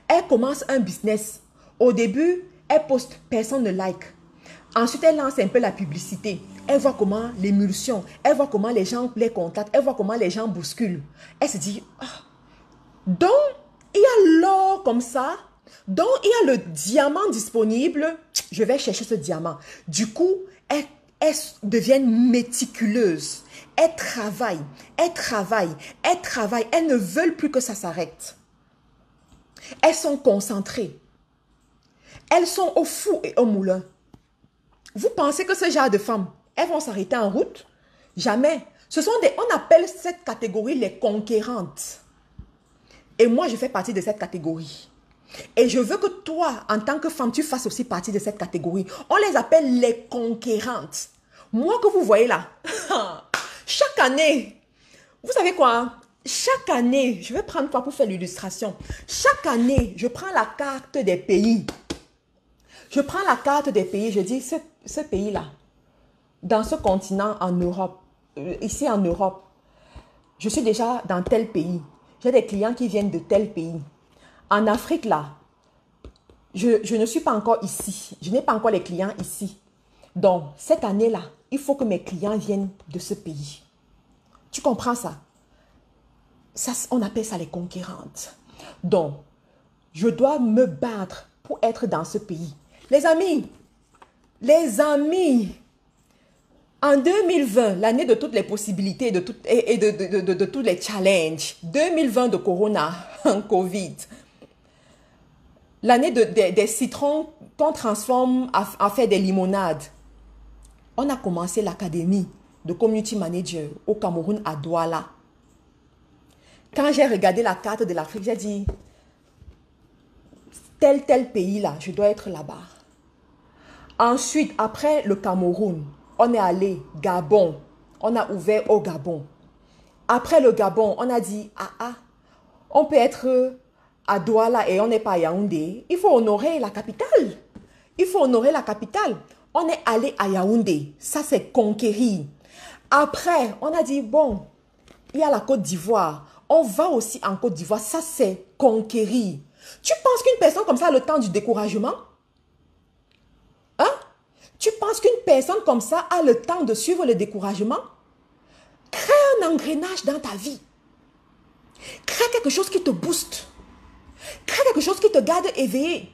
Elles commencent un business. Au début, elles postent, personne ne like. Ensuite, elles lancent un peu la publicité. Elles voient comment l'émulsion, elles voient comment les gens les contactent, elles voient comment les gens bousculent. Elles se disent, ah. Donc, il y a l'or comme ça. Donc, il y a le diamant disponible. Je vais chercher ce diamant. Du coup, elles deviennent méticuleuses. Elles travaillent, elles travaillent, elles travaillent. Elles ne veulent plus que ça s'arrête. Elles sont concentrées. Elles sont au four et au moulin. Vous pensez que ce genre de femmes, elles vont s'arrêter en route? Jamais. On appelle cette catégorie les conquérantes. Et moi, je fais partie de cette catégorie. Et je veux que toi, en tant que femme, tu fasses aussi partie de cette catégorie. On les appelle les conquérantes. Moi que vous voyez là, chaque année, vous savez quoi? Chaque année, je vais prendre quoi pour faire l'illustration? Chaque année, je prends la carte des pays. Je prends la carte des pays, je dis, ce pays-là, dans ce continent en Europe, ici en Europe, je suis déjà dans tel pays. J'ai des clients qui viennent de tel pays. En Afrique, là, je ne suis pas encore ici. Je n'ai pas encore les clients ici. Donc, cette année-là, il faut que mes clients viennent de ce pays. Tu comprends ça? Ça, on appelle ça les conquérantes. Donc, je dois me battre pour être dans ce pays. Les amis, en 2020, l'année de toutes les possibilités de tous les challenges, 2020 de Corona, Covid, l'année des citrons qu'on transforme à faire des limonades, on a commencé l'académie de Community Manager au Cameroun à Douala. Quand j'ai regardé la carte de l'Afrique, j'ai dit, tel pays là, je dois être là-bas. Ensuite, après le Cameroun, on est allé Gabon. On a ouvert au Gabon. Après le Gabon, on a dit, on peut être à Douala et on n'est pas à Yaoundé. Il faut honorer la capitale. Il faut honorer la capitale. On est allé à Yaoundé. Ça, c'est conquérir. Après, on a dit, bon, il y a la Côte d'Ivoire. On va aussi en Côte d'Ivoire. Ça, c'est conquérir. Tu penses qu'une personne comme ça a le temps du découragement? Hein? Tu penses qu'une personne comme ça a le temps de suivre le découragement? Crée un engrenage dans ta vie. Crée quelque chose qui te booste. Crée quelque chose qui te garde éveillé.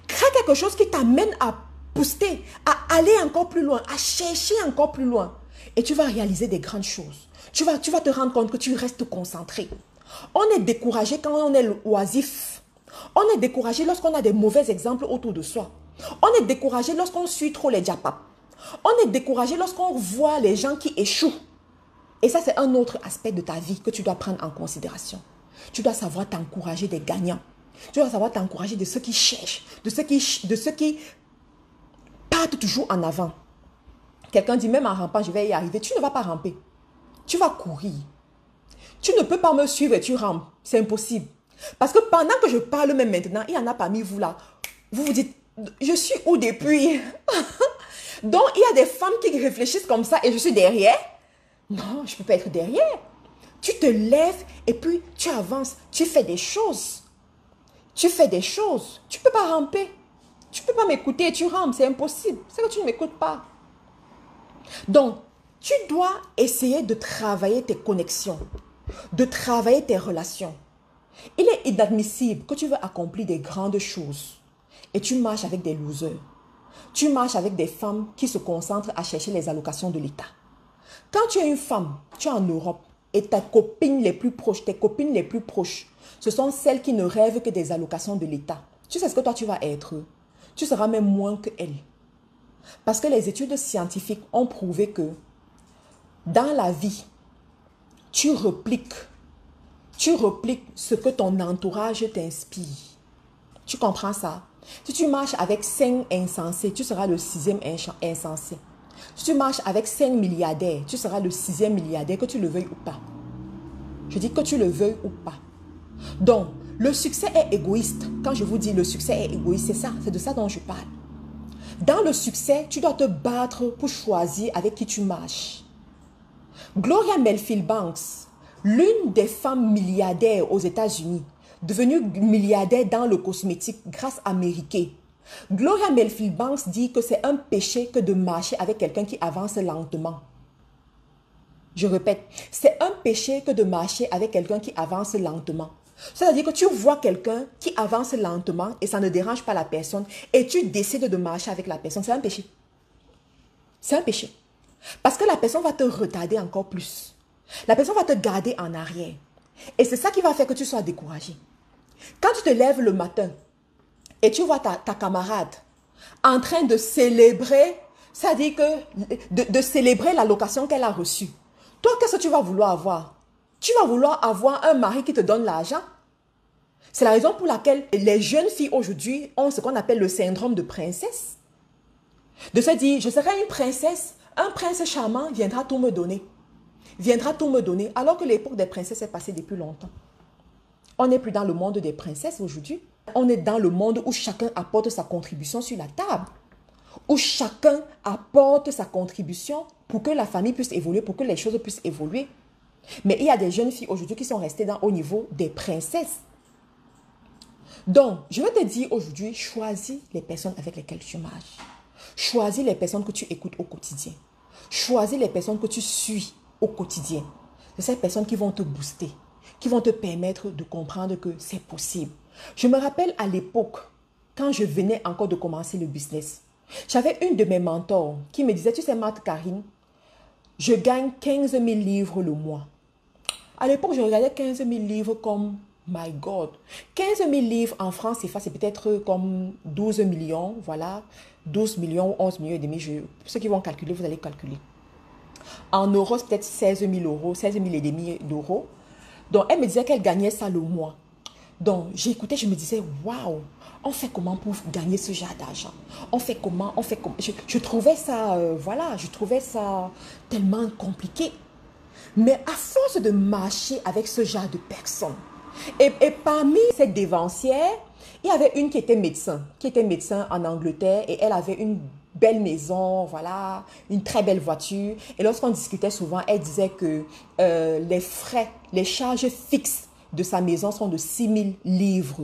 Crée quelque chose qui t'amène à booster, à aller encore plus loin, à chercher encore plus loin. Et tu vas réaliser des grandes choses. Tu vas te rendre compte que tu restes concentré. On est découragé quand on est oisif. On est découragé lorsqu'on a des mauvais exemples autour de soi. On est découragé lorsqu'on suit trop les diapapes. On est découragé lorsqu'on voit les gens qui échouent. Et ça, c'est un autre aspect de ta vie que tu dois prendre en considération. Tu dois savoir t'encourager des gagnants. Tu dois savoir t'encourager de ceux qui cherchent, de ceux qui partent toujours en avant. Quelqu'un dit, même en rampant, je vais y arriver. Tu ne vas pas ramper. Tu vas courir. Tu ne peux pas me suivre et tu rampes. C'est impossible. Parce que pendant que je parle même maintenant, il y en a parmi vous là. Vous vous dites, je suis où depuis? Donc, il y a des femmes qui réfléchissent comme ça et je suis derrière. Non, je ne peux pas être derrière. Tu te lèves et puis tu avances. Tu fais des choses. Tu fais des choses. Tu ne peux pas ramper. Tu ne peux pas m'écouter et tu rampes. C'est impossible. C'est que tu ne m'écoutes pas. Donc, tu dois essayer de travailler tes connexions, de travailler tes relations. Il est inadmissible que tu veux accomplir des grandes choses et tu marches avec des losers. Tu marches avec des femmes qui se concentrent à chercher les allocations de l'État. Quand tu es une femme, tu es en Europe et tes copines les plus proches, ce sont celles qui ne rêvent que des allocations de l'État. Tu sais ce que toi tu vas être? Tu seras même moins que elles. Parce que les études scientifiques ont prouvé que dans la vie, tu repliques tu repliques ce que ton entourage t'inspire. Tu comprends ça? Si tu marches avec 5 insensés, tu seras le 6e insensé. Si tu marches avec 5 milliardaires, tu seras le 6e milliardaire, que tu le veuilles ou pas. Je dis que tu le veuilles ou pas. Donc, le succès est égoïste. Quand je vous dis le succès est égoïste, c'est ça, c'est de ça dont je parle. Dans le succès, tu dois te battre pour choisir avec qui tu marches. Gloria Melfield Banks, l'une des femmes milliardaires aux États-Unis, devenue milliardaire dans le cosmétique grâce à Mary Kay. Gloria Melfield Banks dit que c'est un péché que de marcher avec quelqu'un qui avance lentement. Je répète, c'est un péché que de marcher avec quelqu'un qui avance lentement. C'est-à-dire que tu vois quelqu'un qui avance lentement et ça ne dérange pas la personne et tu décides de marcher avec la personne. C'est un péché. C'est un péché. Parce que la personne va te retarder encore plus. La personne va te garder en arrière. Et c'est ça qui va faire que tu sois découragé. Quand tu te lèves le matin et tu vois ta camarade en train de célébrer, c'est-à-dire que de célébrer la location qu'elle a reçue. Toi, qu'est-ce que tu vas vouloir avoir? Tu vas vouloir avoir un mari qui te donne l'argent. C'est la raison pour laquelle les jeunes filles aujourd'hui ont ce qu'on appelle le syndrome de princesse. De se dire, je serai une princesse, un prince charmant viendra tout me donner. Viendra tout me donner, alors que l'époque des princesses est passée depuis longtemps. On n'est plus dans le monde des princesses aujourd'hui. On est dans le monde où chacun apporte sa contribution sur la table. Où chacun apporte sa contribution pour que la famille puisse évoluer, pour que les choses puissent évoluer. Mais il y a des jeunes filles aujourd'hui qui sont restées au niveau des princesses. Donc, je vais te dire aujourd'hui, choisis les personnes avec lesquelles tu marches. Choisis les personnes que tu écoutes au quotidien. Choisis les personnes que tu suis au quotidien. C'est ces personnes qui vont te booster, qui vont te permettre de comprendre que c'est possible. Je me rappelle à l'époque, quand je venais encore de commencer le business, j'avais une de mes mentors qui me disait, tu sais, Marthe Karine, je gagne 15 000 livres le mois. À l'époque, je regardais 15 000 livres comme, my God, 15 000 livres en France, c'est peut-être comme 12 millions, voilà, 12 millions ou 11 millions et demi. Ceux qui vont calculer, vous allez calculer. En euros, c'est peut-être 16 000 euros, 16 000 et demi d'euros. Donc, elle me disait qu'elle gagnait ça le mois. Donc, j'écoutais, je me disais, waouh, on fait comment pour gagner ce genre d'argent? On fait comment? Je trouvais ça, voilà, je trouvais ça tellement compliqué. Mais à force de marcher avec ce genre de personnes, et parmi ces dévancières, il y avait une qui était médecin en Angleterre et elle avait une belle maison, voilà, une très belle voiture. Et lorsqu'on discutait souvent, elle disait que les frais, les charges fixes de sa maison sont de 6 000 livres.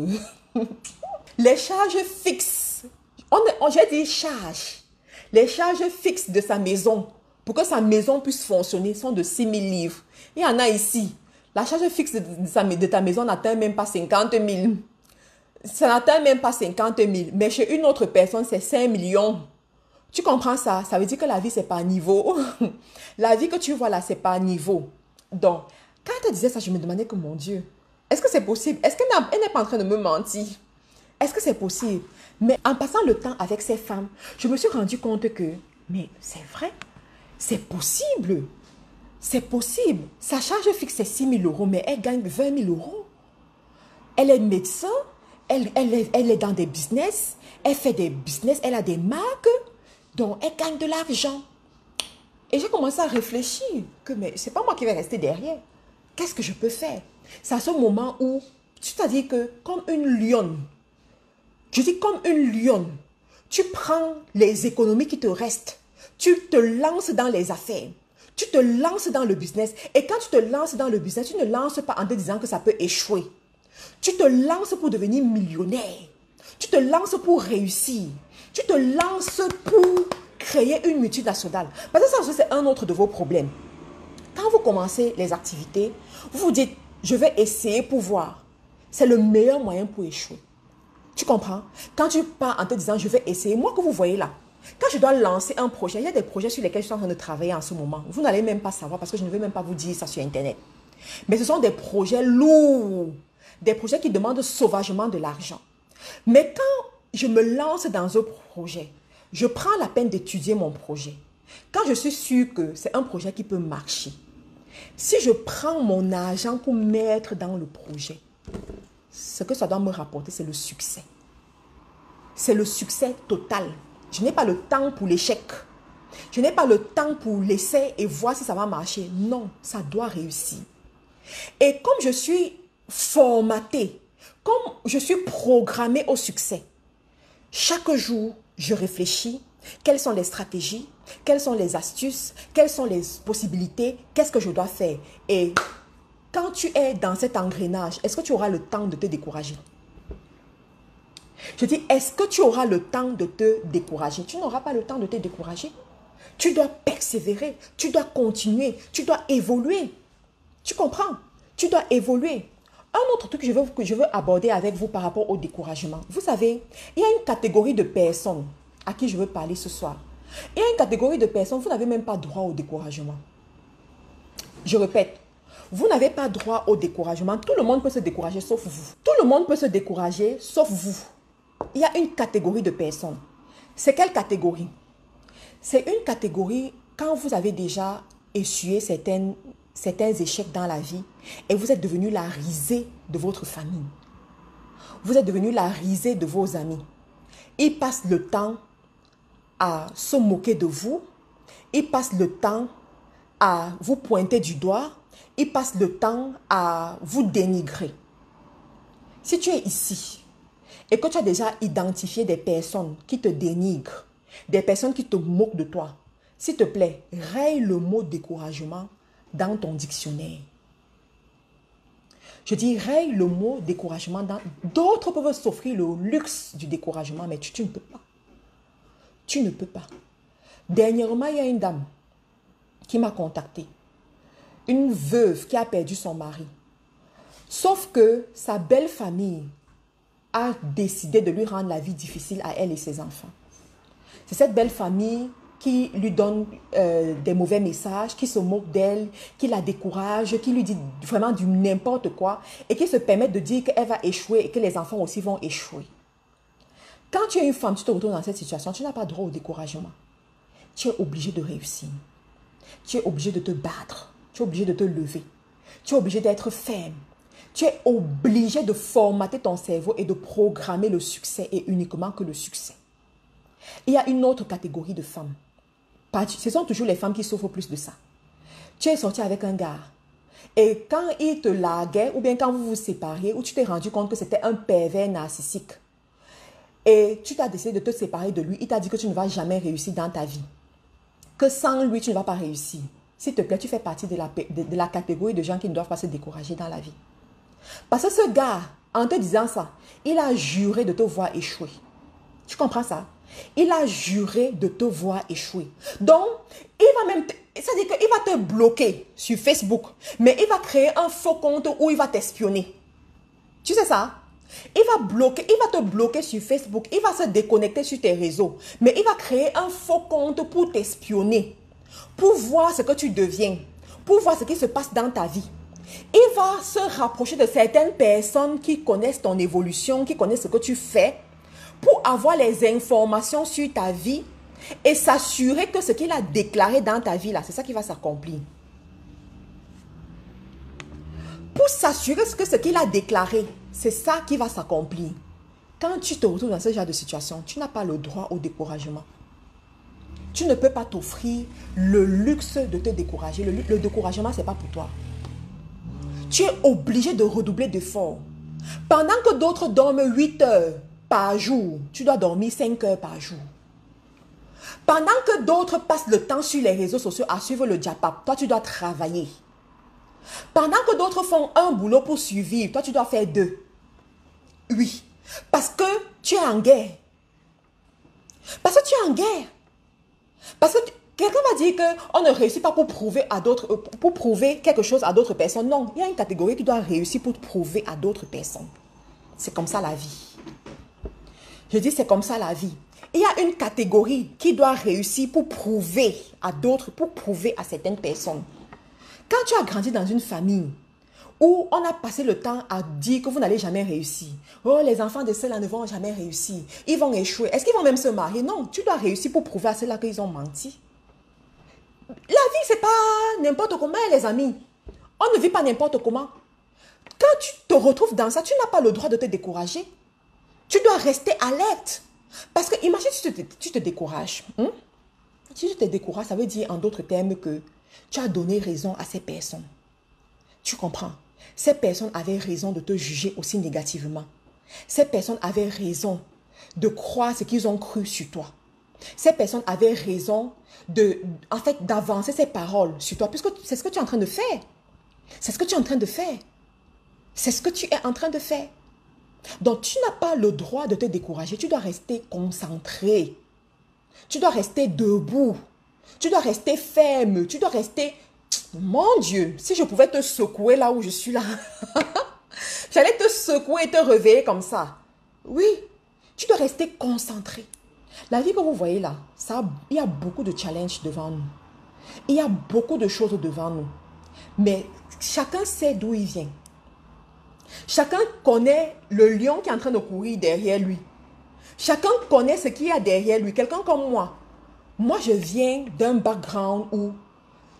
Les charges fixes, j'ai dit charges, les charges fixes de sa maison, pour que sa maison puisse fonctionner, sont de 6 000 livres. Il y en a ici. La charge fixe de ta maison n'atteint même pas 50 000. Ça n'atteint même pas 50 000. Mais chez une autre personne, c'est 5 millions. Tu comprends ça? Ça veut dire que la vie, c'est pas niveau. La vie que tu vois là, c'est pas niveau. Donc, quand elle disait ça, je me demandais que, mon Dieu, est-ce que c'est possible? Est-ce qu'elle n'est pas en train de me mentir? Est-ce que c'est possible? Mais en passant le temps avec ces femmes, je me suis rendu compte que, mais c'est vrai, c'est possible. C'est possible. Sa charge fixe, c'est 6 000 euros, mais elle gagne 20 000 euros. Elle est médecin, elle est dans des business, elle fait des business, elle a des marques, donc elle gagne de l'argent. Et j'ai commencé à réfléchir que, mais c'est pas moi qui vais rester derrière. Qu'est-ce que je peux faire? C'est à ce moment où, tu t'as dit que, comme une lionne, je dis comme une lionne, tu prends les économies qui te restent, tu te lances dans les affaires. Tu te lances dans le business et quand tu te lances dans le business, tu ne lances pas en te disant que ça peut échouer. Tu te lances pour devenir millionnaire. Tu te lances pour réussir. Tu te lances pour créer une multinationale. Parce que ça, c'est un autre de vos problèmes. Quand vous commencez les activités, vous vous dites, je vais essayer pour voir. C'est le meilleur moyen pour échouer. Tu comprends? Quand tu pars en te disant, je vais essayer, moi que vous voyez là, quand je dois lancer un projet, il y a des projets sur lesquels je suis en train de travailler en ce moment. Vous n'allez même pas savoir parce que je ne vais même pas vous dire ça sur Internet. Mais ce sont des projets lourds, des projets qui demandent sauvagement de l'argent. Mais quand je me lance dans un projet, je prends la peine d'étudier mon projet. Quand je suis sûre que c'est un projet qui peut marcher, Si je prends mon argent pour mettre dans le projet, ce que ça doit me rapporter, c'est le succès. C'est le succès total. Je n'ai pas le temps pour l'échec. Je n'ai pas le temps pour l'essai et voir si ça va marcher. Non, ça doit réussir. Et comme je suis formatée, comme je suis programmée au succès, chaque jour, je réfléchis. Quelles sont les stratégies? Quelles sont les astuces? Quelles sont les possibilités? Qu'est-ce que je dois faire? Et quand tu es dans cet engrenage, est-ce que tu auras le temps de te décourager? Je dis, est-ce que tu auras le temps de te décourager? Tu n'auras pas le temps de te décourager. Tu dois persévérer, tu dois continuer, tu dois évoluer. Tu comprends? Tu dois évoluer. Un autre truc que je veux aborder avec vous par rapport au découragement. Vous savez, il y a une catégorie de personnes à qui je veux parler ce soir. Il y a une catégorie de personnes, vous n'avez même pas droit au découragement. Je répète, vous n'avez pas droit au découragement. Tout le monde peut se décourager sauf vous. Tout le monde peut se décourager sauf vous. Il y a une catégorie de personnes. C'est quelle catégorie? C'est une catégorie quand vous avez déjà essuyé certains échecs dans la vie et vous êtes devenu la risée de votre famille. Vous êtes devenu la risée de vos amis. Ils passent le temps à se moquer de vous. Ils passent le temps à vous pointer du doigt. Ils passent le temps à vous dénigrer. Si tu es ici et que tu as déjà identifié des personnes qui te dénigrent, des personnes qui te moquent de toi, s'il te plaît, raye le mot découragement dans ton dictionnaire. Je dis, raye le mot découragement. D'autres peuvent s'offrir le luxe du découragement, mais tu ne peux pas. Tu ne peux pas. Dernièrement, il y a une dame qui m'a contactée. Une veuve qui a perdu son mari. Sauf que sa belle famille a décidé de lui rendre la vie difficile à elle et ses enfants. C'est cette belle famille qui lui donne des mauvais messages, qui se moque d'elle, qui la décourage, qui lui dit vraiment du n'importe quoi et qui se permet de dire qu'elle va échouer et que les enfants aussi vont échouer. Quand tu es une femme, tu te retrouves dans cette situation, tu n'as pas droit au découragement. Tu es obligé de réussir. Tu es obligé de te battre. Tu es obligé de te lever. Tu es obligé d'être ferme. Tu es obligé de formater ton cerveau et de programmer le succès et uniquement que le succès. Il y a une autre catégorie de femmes. Ce sont toujours les femmes qui souffrent plus de ça. Tu es sorti avec un gars et quand il te larguait ou bien quand vous vous sépariez ou tu t'es rendu compte que c'était un pervers narcissique et tu t'as décidé de te séparer de lui, il t'a dit que tu ne vas jamais réussir dans ta vie. Que sans lui, tu ne vas pas réussir. S'il te plaît, tu fais partie de la catégorie de gens qui ne doivent pas se décourager dans la vie. Parce que ce gars, en te disant ça, il a juré de te voir échouer. Tu comprends ça? Il a juré de te voir échouer. Donc, il va même, c'est-à-dire qu'il va te bloquer sur Facebook, mais il va créer un faux compte où il va t'espionner. Tu sais ça? Il va te bloquer sur Facebook, il va se déconnecter sur tes réseaux, mais il va créer un faux compte pour t'espionner, pour voir ce que tu deviens, pour voir ce qui se passe dans ta vie. Il va se rapprocher de certaines personnes qui connaissent ton évolution, qui connaissent ce que tu fais, pour avoir les informations sur ta vie et s'assurer que ce qu'il a déclaré dans ta vie, là, c'est ça qui va s'accomplir. Pour s'assurer que ce qu'il a déclaré, c'est ça qui va s'accomplir. Quand tu te retrouves dans ce genre de situation, tu n'as pas le droit au découragement. Tu ne peux pas t'offrir le luxe de te décourager. Le découragement, ce n'est pas pour toi. Tu es obligé de redoubler d'efforts. Pendant que d'autres dorment 8 heures par jour, tu dois dormir 5 heures par jour. Pendant que d'autres passent le temps sur les réseaux sociaux à suivre le diapap, toi tu dois travailler. Pendant que d'autres font un boulot pour survivre, toi tu dois faire 2. Oui, parce que tu es en guerre. Parce que tu es en guerre. Parce que quelqu'un va dire qu'on ne réussit pas pour prouver à d'autres, pour prouver quelque chose à d'autres personnes. Non, il y a une catégorie qui doit réussir pour prouver à d'autres personnes. C'est comme ça la vie. Je dis c'est comme ça la vie. Il y a une catégorie qui doit réussir pour prouver à d'autres, pour prouver à certaines personnes. Quand tu as grandi dans une famille où on a passé le temps à dire que vous n'allez jamais réussir. Oh, les enfants de ceux-là ne vont jamais réussir. Ils vont échouer. Est-ce qu'ils vont même se marier? Non, tu dois réussir pour prouver à ceux-là qu'ils ont menti. La vie, c'est pas n'importe comment, les amis. On ne vit pas n'importe comment. Quand tu te retrouves dans ça, tu n'as pas le droit de te décourager. Tu dois rester alerte. Parce que imagine si tu te décourages. Si tu te décourages, ça veut dire en d'autres termes que tu as donné raison à ces personnes. Tu comprends? Ces personnes avaient raison de te juger aussi négativement. Ces personnes avaient raison de croire ce qu'ils ont cru sur toi. Ces personnes avaient raison d'avancer ces paroles sur toi, puisque c'est ce que tu es en train de faire. C'est ce que tu es en train de faire. C'est ce que tu es en train de faire. Donc, tu n'as pas le droit de te décourager. Tu dois rester concentré. Tu dois rester debout. Tu dois rester ferme. Tu dois rester... Mon Dieu, si je pouvais te secouer là où je suis là. J'allais te secouer et te réveiller comme ça. Oui, tu dois rester concentré. La vie que vous voyez là, il y a beaucoup de challenges devant nous. Il y a beaucoup de choses devant nous. Mais chacun sait d'où il vient. Chacun connaît le lion qui est en train de courir derrière lui. Chacun connaît ce qu'il y a derrière lui. Quelqu'un comme moi. Moi, je viens d'un background où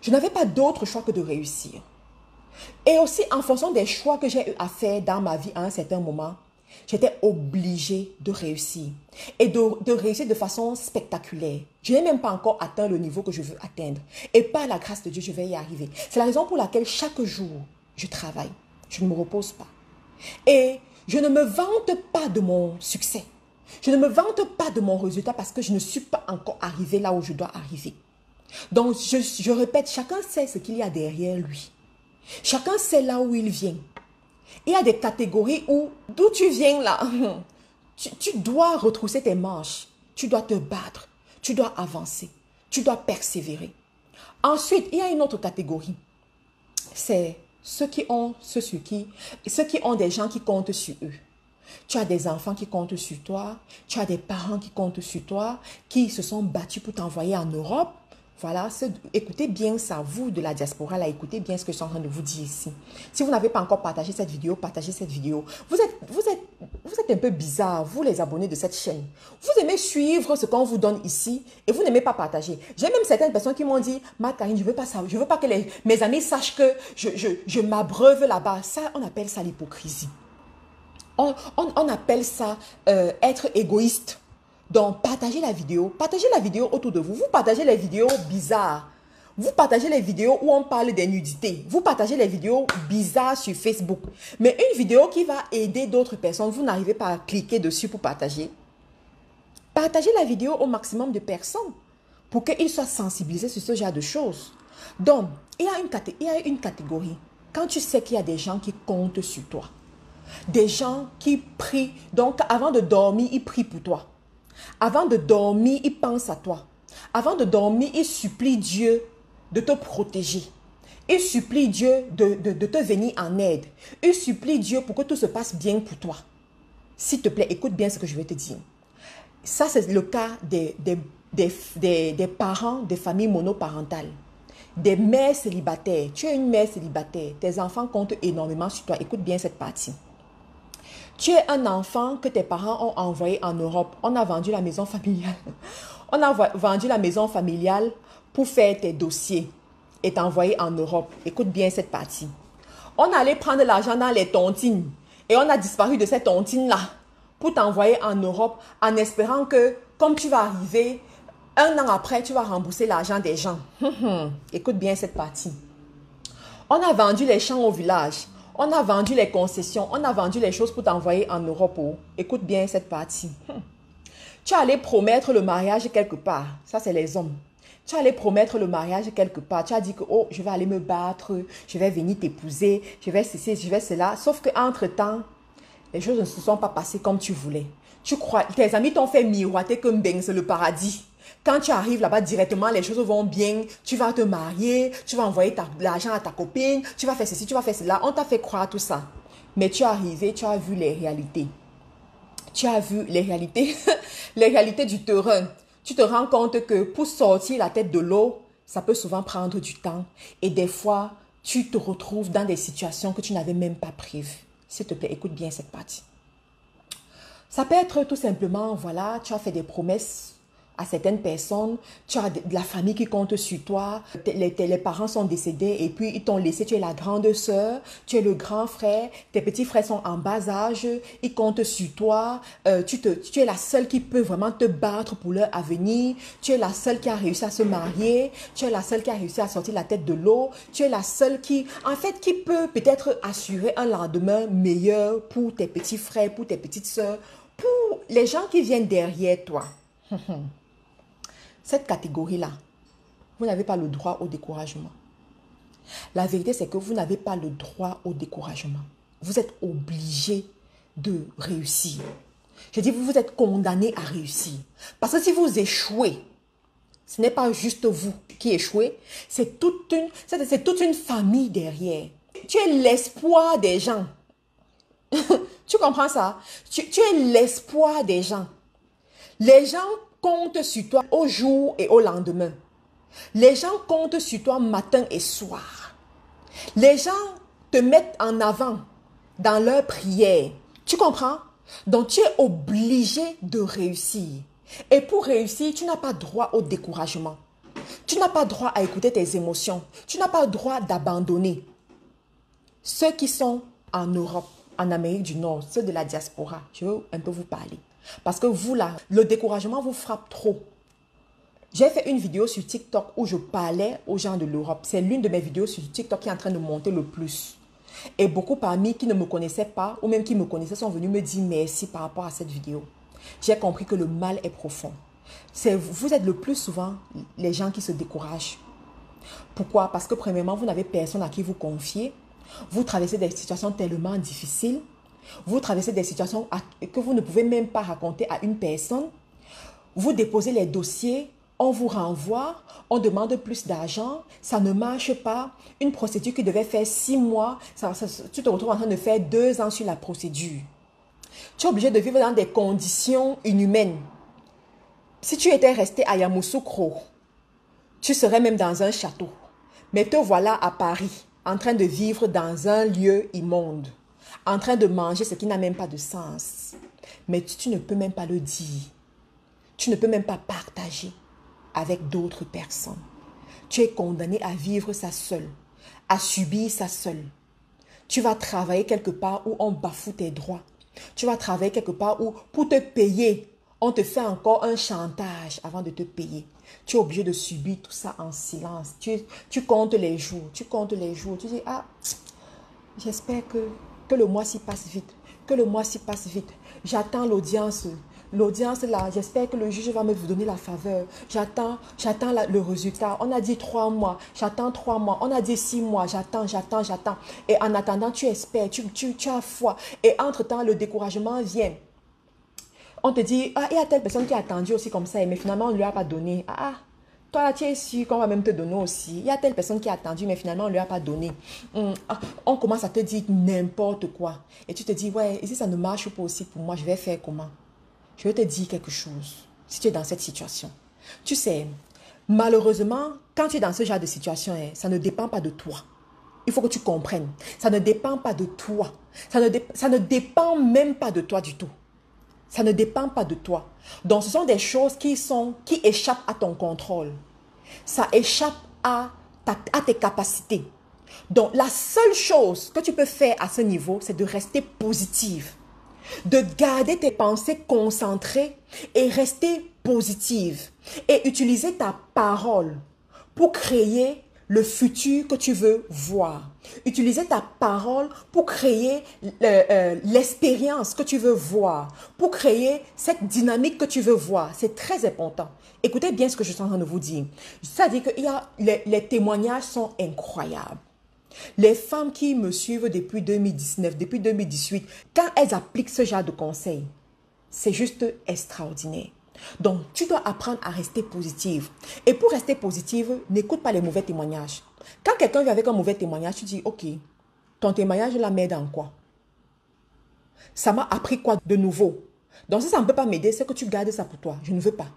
je n'avais pas d'autre choix que de réussir. Et aussi, en fonction des choix que j'ai eu à faire dans ma vie à un certain moment, j'étais obligée de réussir. Et de réussir de façon spectaculaire. Je n'ai même pas encore atteint le niveau que je veux atteindre. Et par la grâce de Dieu, je vais y arriver. C'est la raison pour laquelle chaque jour, je travaille. Je ne me repose pas. Et je ne me vante pas de mon succès. Je ne me vante pas de mon résultat parce que je ne suis pas encore arrivé là où je dois arriver. Donc, je répète, chacun sait ce qu'il y a derrière lui. Chacun sait là où il vient. Il y a des catégories où, d'où tu viens là, tu dois retrousser tes manches. Tu dois te battre. Tu dois avancer. Tu dois persévérer. Ensuite, il y a une autre catégorie. C'est ceux qui ont des gens qui comptent sur eux. Tu as des enfants qui comptent sur toi. Tu as des parents qui comptent sur toi, qui se sont battus pour t'envoyer en Europe. Voilà, écoutez bien ça, vous de la diaspora, là, écoutez bien ce que je suis en train de vous dire ici. Si vous n'avez pas encore partagé cette vidéo, partagez cette vidéo. Vous êtes un peu bizarre, vous les abonnés de cette chaîne. Vous aimez suivre ce qu'on vous donne ici et vous n'aimez pas partager. J'ai même certaines personnes qui m'ont dit, Karine, je veux pas ça, je veux pas que mes amis sachent que je m'abreuve là-bas. Ça, on appelle ça l'hypocrisie. On appelle ça être égoïste. Donc, partagez la vidéo autour de vous. Vous partagez les vidéos bizarres. Vous partagez les vidéos où on parle des nudités. Vous partagez les vidéos bizarres sur Facebook. Mais une vidéo qui va aider d'autres personnes, vous n'arrivez pas à cliquer dessus pour partager. Partagez la vidéo au maximum de personnes pour qu'ils soient sensibilisés sur ce genre de choses. Donc, il y a une catégorie. Quand tu sais qu'il y a des gens qui comptent sur toi, des gens qui prient, donc avant de dormir, ils prient pour toi. Avant de dormir, il pense à toi. Avant de dormir, il supplie Dieu de te protéger. Il supplie Dieu de te venir en aide. Il supplie Dieu pour que tout se passe bien pour toi. S'il te plaît, écoute bien ce que je vais te dire. Ça, c'est le cas des parents des familles monoparentales. Des mères célibataires. Tu es une mère célibataire. Tes enfants comptent énormément sur toi. Écoute bien cette partie. Tu es un enfant que tes parents ont envoyé en Europe. On a vendu la maison familiale. On a vendu la maison familiale pour faire tes dossiers et t'envoyer en Europe. Écoute bien cette partie. On allait prendre l'argent dans les tontines et on a disparu de ces tontines-là pour t'envoyer en Europe en espérant que, comme tu vas arriver, un an après, tu vas rembourser l'argent des gens. Écoute bien cette partie. On a vendu les champs au village. On a vendu les concessions, on a vendu les choses pour t'envoyer en Europe. Écoute bien cette partie. Tu allais promettre le mariage quelque part. Ça, c'est les hommes. Tu allais promettre le mariage quelque part. Tu as dit que, oh, je vais aller me battre, je vais venir t'épouser, je vais ceci, je vais cela. Sauf qu'entre-temps, les choses ne se sont pas passées comme tu voulais. Tu crois, tes amis t'ont fait miroiter que Mbeng, c'est le paradis. Quand tu arrives là-bas directement, les choses vont bien. Tu vas te marier, tu vas envoyer l'argent à ta copine, tu vas faire ceci, tu vas faire cela. On t'a fait croire tout ça. Mais tu es arrivé, tu as vu les réalités. Tu as vu les réalités, les réalités du terrain. Tu te rends compte que pour sortir la tête de l'eau, ça peut souvent prendre du temps. Et des fois, tu te retrouves dans des situations que tu n'avais même pas prévues. S'il te plaît, écoute bien cette partie. Ça peut être tout simplement, voilà, tu as fait des promesses à certaines personnes, tu as de la famille qui compte sur toi, les parents sont décédés et puis ils t'ont laissé, tu es la grande sœur, tu es le grand frère, tes petits frères sont en bas âge, ils comptent sur toi, tu es la seule qui peut vraiment te battre pour leur avenir, tu es la seule qui a réussi à se marier, tu es la seule qui a réussi à sortir la tête de l'eau, tu es la seule qui, en fait, qui peut peut-être assurer un lendemain meilleur pour tes petits frères, pour tes petites sœurs, pour les gens qui viennent derrière toi. Cette catégorie-là, vous n'avez pas le droit au découragement. La vérité, c'est que vous n'avez pas le droit au découragement. Vous êtes obligé de réussir. Je dis, vous êtes condamné à réussir. Parce que si vous échouez, ce n'est pas juste vous qui échouez, c'est toute une famille derrière. Tu es l'espoir des gens. Tu comprends ça? Tu es l'espoir des gens. Les gens comptent sur toi au jour et au lendemain. Les gens comptent sur toi matin et soir. Les gens te mettent en avant dans leurs prières. Tu comprends? Donc, tu es obligé de réussir. Et pour réussir, tu n'as pas droit au découragement. Tu n'as pas droit à écouter tes émotions. Tu n'as pas droit d'abandonner. Ceux qui sont en Europe, en Amérique du Nord, ceux de la diaspora, je veux un peu vous parler. Parce que vous là, le découragement vous frappe trop. J'ai fait une vidéo sur TikTok où je parlais aux gens de l'Europe. C'est l'une de mes vidéos sur TikTok qui est en train de monter le plus. Et beaucoup parmi qui ne me connaissaient pas ou même qui me connaissaient sont venus me dire merci par rapport à cette vidéo. J'ai compris que le mal est profond. Vous êtes le plus souvent les gens qui se découragent. Pourquoi? Parce que premièrement, vous n'avez personne à qui vous confier. Vous traversez des situations tellement difficiles. Vous traversez des situations que vous ne pouvez même pas raconter à une personne. Vous déposez les dossiers, on vous renvoie, on demande plus d'argent, ça ne marche pas. Une procédure qui devait faire 6 mois, tu te retrouves en train de faire 2 ans sur la procédure. Tu es obligé de vivre dans des conditions inhumaines. Si tu étais resté à Yamoussoukro, tu serais même dans un château. Mais te voilà à Paris, en train de vivre dans un lieu immonde, en train de manger ce qui n'a même pas de sens. Mais tu ne peux même pas le dire. Tu ne peux même pas partager avec d'autres personnes. Tu es condamné à vivre ça seul, à subir ça seul. Tu vas travailler quelque part où on bafoue tes droits. Tu vas travailler quelque part où, pour te payer, on te fait encore un chantage avant de te payer. Tu es obligé de subir tout ça en silence. Tu comptes les jours, tu comptes les jours. Tu dis, ah, j'espère que le mois-ci passe vite, que le mois-ci passe vite. J'attends l'audience. L'audience là, j'espère que le juge va me donner la faveur. J'attends le résultat. On a dit 3 mois, j'attends 3 mois. On a dit 6 mois, j'attends. Et en attendant, tu espères, tu as foi. Et entre-temps, le découragement vient. On te dit, ah, il y a telle personne qui a attendu aussi comme ça, mais finalement, on ne lui a pas donné. Ah, toi, tu es sûr qu'on va même te donner aussi. Il y a telle personne qui a attendu, mais finalement, on ne lui a pas donné. On commence à te dire n'importe quoi. Et tu te dis, ouais, et si ça ne marche pas aussi pour moi, je vais faire comment? Je vais te dire quelque chose, si tu es dans cette situation. Tu sais, malheureusement, quand tu es dans ce genre de situation, ça ne dépend pas de toi. Il faut que tu comprennes. Ça ne dépend pas de toi. Ça ne dépend même pas de toi du tout. Ça ne dépend pas de toi. Donc, ce sont des choses qui échappent à ton contrôle. Ça échappe à tes capacités. Donc, la seule chose que tu peux faire à ce niveau, c'est de rester positive. De garder tes pensées concentrées et rester positive. Et utiliser ta parole pour créer le futur que tu veux voir. Utiliser ta parole pour créer l'expérience que tu veux voir. Pour créer cette dynamique que tu veux voir. C'est très important. Écoutez bien ce que je suis en train de vous dire. C'est-à-dire que les témoignages sont incroyables. Les femmes qui me suivent depuis 2019, depuis 2018, quand elles appliquent ce genre de conseils, c'est juste extraordinaire. Donc, tu dois apprendre à rester positive. Et pour rester positive, n'écoute pas les mauvais témoignages. Quand quelqu'un vient avec un mauvais témoignage, tu dis, ok, ton témoignage là m'aide en quoi? Ça m'a appris quoi de nouveau? Donc, si ça ne peut pas m'aider, c'est que tu gardes ça pour toi. Je ne veux pas.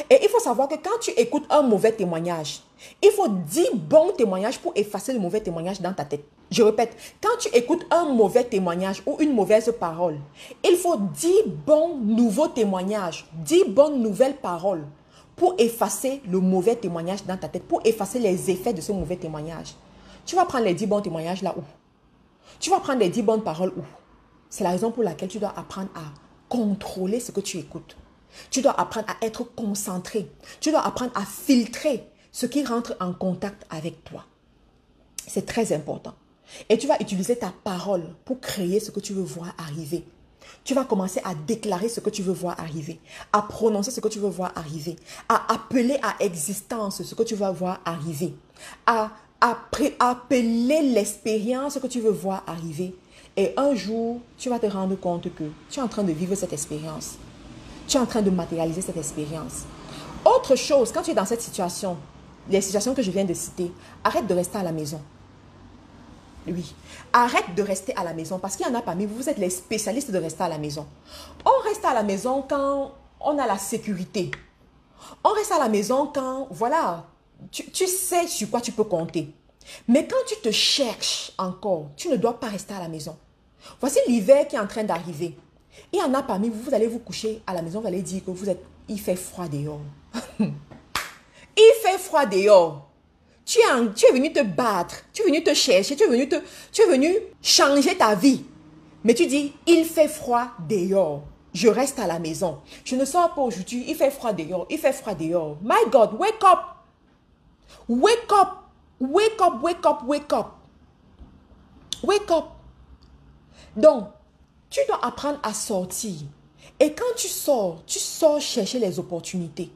Et il faut savoir que quand tu écoutes un mauvais témoignage, il faut 10 bons témoignages pour effacer le mauvais témoignage dans ta tête. Je répète, quand tu écoutes un mauvais témoignage ou une mauvaise parole, il faut 10 bons nouveaux témoignages, 10 bonnes nouvelles paroles pour effacer le mauvais témoignage dans ta tête, pour effacer les effets de ce mauvais témoignage. Tu vas prendre les 10 bons témoignages là où? Tu vas prendre les 10 bonnes paroles où? C'est la raison pour laquelle tu dois apprendre à contrôler ce que tu écoutes. Tu dois apprendre à être concentré. Tu dois apprendre à filtrer ce qui rentre en contact avec toi. C'est très important. Et tu vas utiliser ta parole pour créer ce que tu veux voir arriver. Tu vas commencer à déclarer ce que tu veux voir arriver, à prononcer ce que tu veux voir arriver, à appeler à existence ce que tu vas voir arriver, à appeler l'expérience que tu veux voir arriver. Et un jour, tu vas te rendre compte que tu es en train de vivre cette expérience. Tu es en train de matérialiser cette expérience. Autre chose, quand tu es dans cette situation, les situations que je viens de citer, arrête de rester à la maison. Oui, arrête de rester à la maison parce qu'il y en a parmi vous, vous êtes les spécialistes de rester à la maison. On reste à la maison quand on a la sécurité. On reste à la maison quand, voilà, tu sais sur quoi tu peux compter. Mais quand tu te cherches encore, tu ne dois pas rester à la maison. Voici l'hiver qui est en train d'arriver. Il y en a parmi vous, vous allez vous coucher à la maison, vous allez dire que il fait froid dehors. Il fait froid dehors. Tu es venu te battre, tu es venu te chercher, tu es venu changer ta vie. Mais tu dis, il fait froid dehors. Je reste à la maison. Je ne sors pas aujourd'hui, il fait froid dehors, il fait froid dehors. My God, wake up. Wake up. Wake up, wake up, wake up. Wake up. Donc, tu dois apprendre à sortir. Et quand tu sors chercher les opportunités.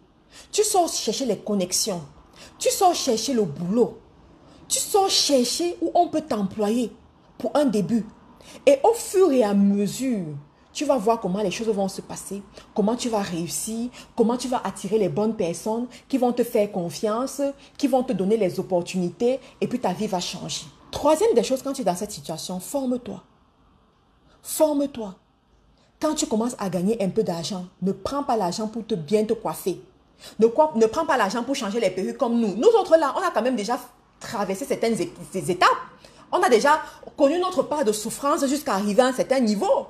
Tu sors chercher les connexions. Tu sors chercher le boulot. Tu sors chercher où on peut t'employer pour un début. Et au fur et à mesure, tu vas voir comment les choses vont se passer, comment tu vas réussir, comment tu vas attirer les bonnes personnes qui vont te faire confiance, qui vont te donner les opportunités et puis ta vie va changer. Troisième des choses, quand tu es dans cette situation, forme-toi. Forme-toi. Quand tu commences à gagner un peu d'argent, ne prends pas l'argent pour bien te coiffer. Ne prends pas l'argent pour changer les perruques comme nous. Nous autres là, on a quand même déjà traversé certaines étapes. On a déjà connu notre part de souffrance jusqu'à arriver à un certain niveau.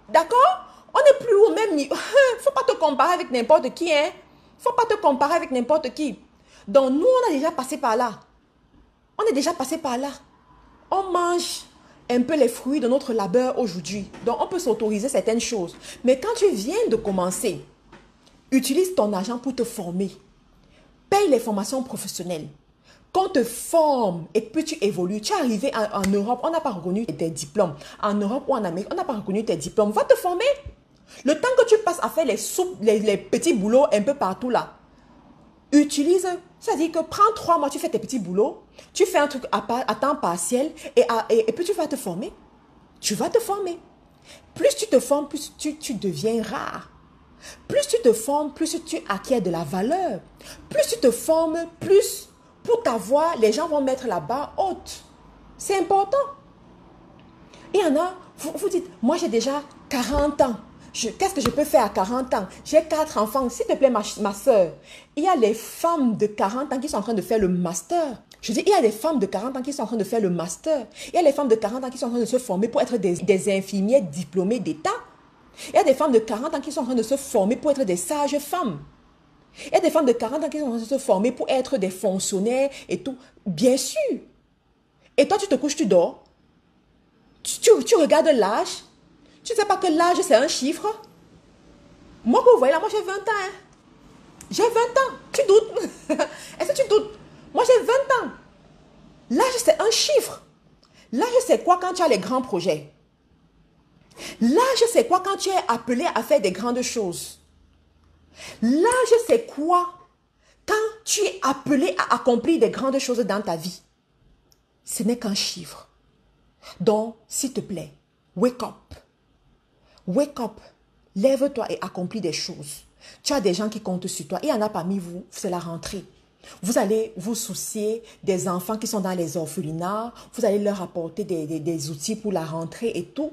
D'accord? On n'est plus au même niveau. Faut pas te comparer avec n'importe qui. Hein? Faut pas te comparer avec n'importe qui. Donc nous, on a déjà passé par là. On est déjà passé par là. On mange un peu les fruits de notre labeur aujourd'hui. Donc on peut s'autoriser certaines choses. Mais quand tu viens de commencer, utilise ton argent pour te former. Paye les formations professionnelles. Qu'on te forme et puis tu évolues. Tu es arrivé en Europe, on n'a pas reconnu tes diplômes. En Europe ou en Amérique, on n'a pas reconnu tes diplômes. Va te former. Le temps que tu passes à faire les petits boulots un peu partout là, utilise, c'est-à-dire que prends 3 mois, tu fais tes petits boulots, tu fais un truc à temps partiel et puis tu vas te former. Tu vas te former. Plus tu te formes, plus tu deviens rare. Plus tu te formes, plus tu acquiers de la valeur. Plus tu te formes, plus pour ta voix, les gens vont mettre la barre haute. C'est important. Il y en a, vous dites, moi j'ai déjà 40 ans. Qu'est-ce que je peux faire à 40 ans? J'ai 4 enfants. S'il te plaît, ma soeur, il y a les femmes de 40 ans qui sont en train de faire le master. Je dis, il y a des femmes de 40 ans qui sont en train de faire le master. Il y a les femmes de 40 ans qui sont en train de se former pour être des infirmières diplômées d'État. Il y a des femmes de 40 ans qui sont en train de se former pour être des sages-femmes. Il y a des femmes de 40 ans qui sont en train de se former pour être des fonctionnaires et tout. Bien sûr. Et toi, tu te couches, tu dors. Tu regardes l'âge. Tu ne sais pas que l'âge, c'est un chiffre. Moi, que vous voyez là, moi, j'ai 20 ans. Hein. J'ai 20 ans. Tu doutes? Est-ce que tu doutes? Moi, j'ai 20 ans. L'âge, c'est un chiffre. L'âge, c'est quoi quand tu as les grands projets? L'âge, c'est quoi quand tu es appelé à faire des grandes choses? L'âge, c'est quoi quand tu es appelé à accomplir des grandes choses dans ta vie? Ce n'est qu'un chiffre. Donc, s'il te plaît, wake up. Wake up. Lève-toi et accomplis des choses. Tu as des gens qui comptent sur toi. Il y en a parmi vous, c'est la rentrée. Vous allez vous soucier des enfants qui sont dans les orphelinats. Vous allez leur apporter des outils pour la rentrée et tout.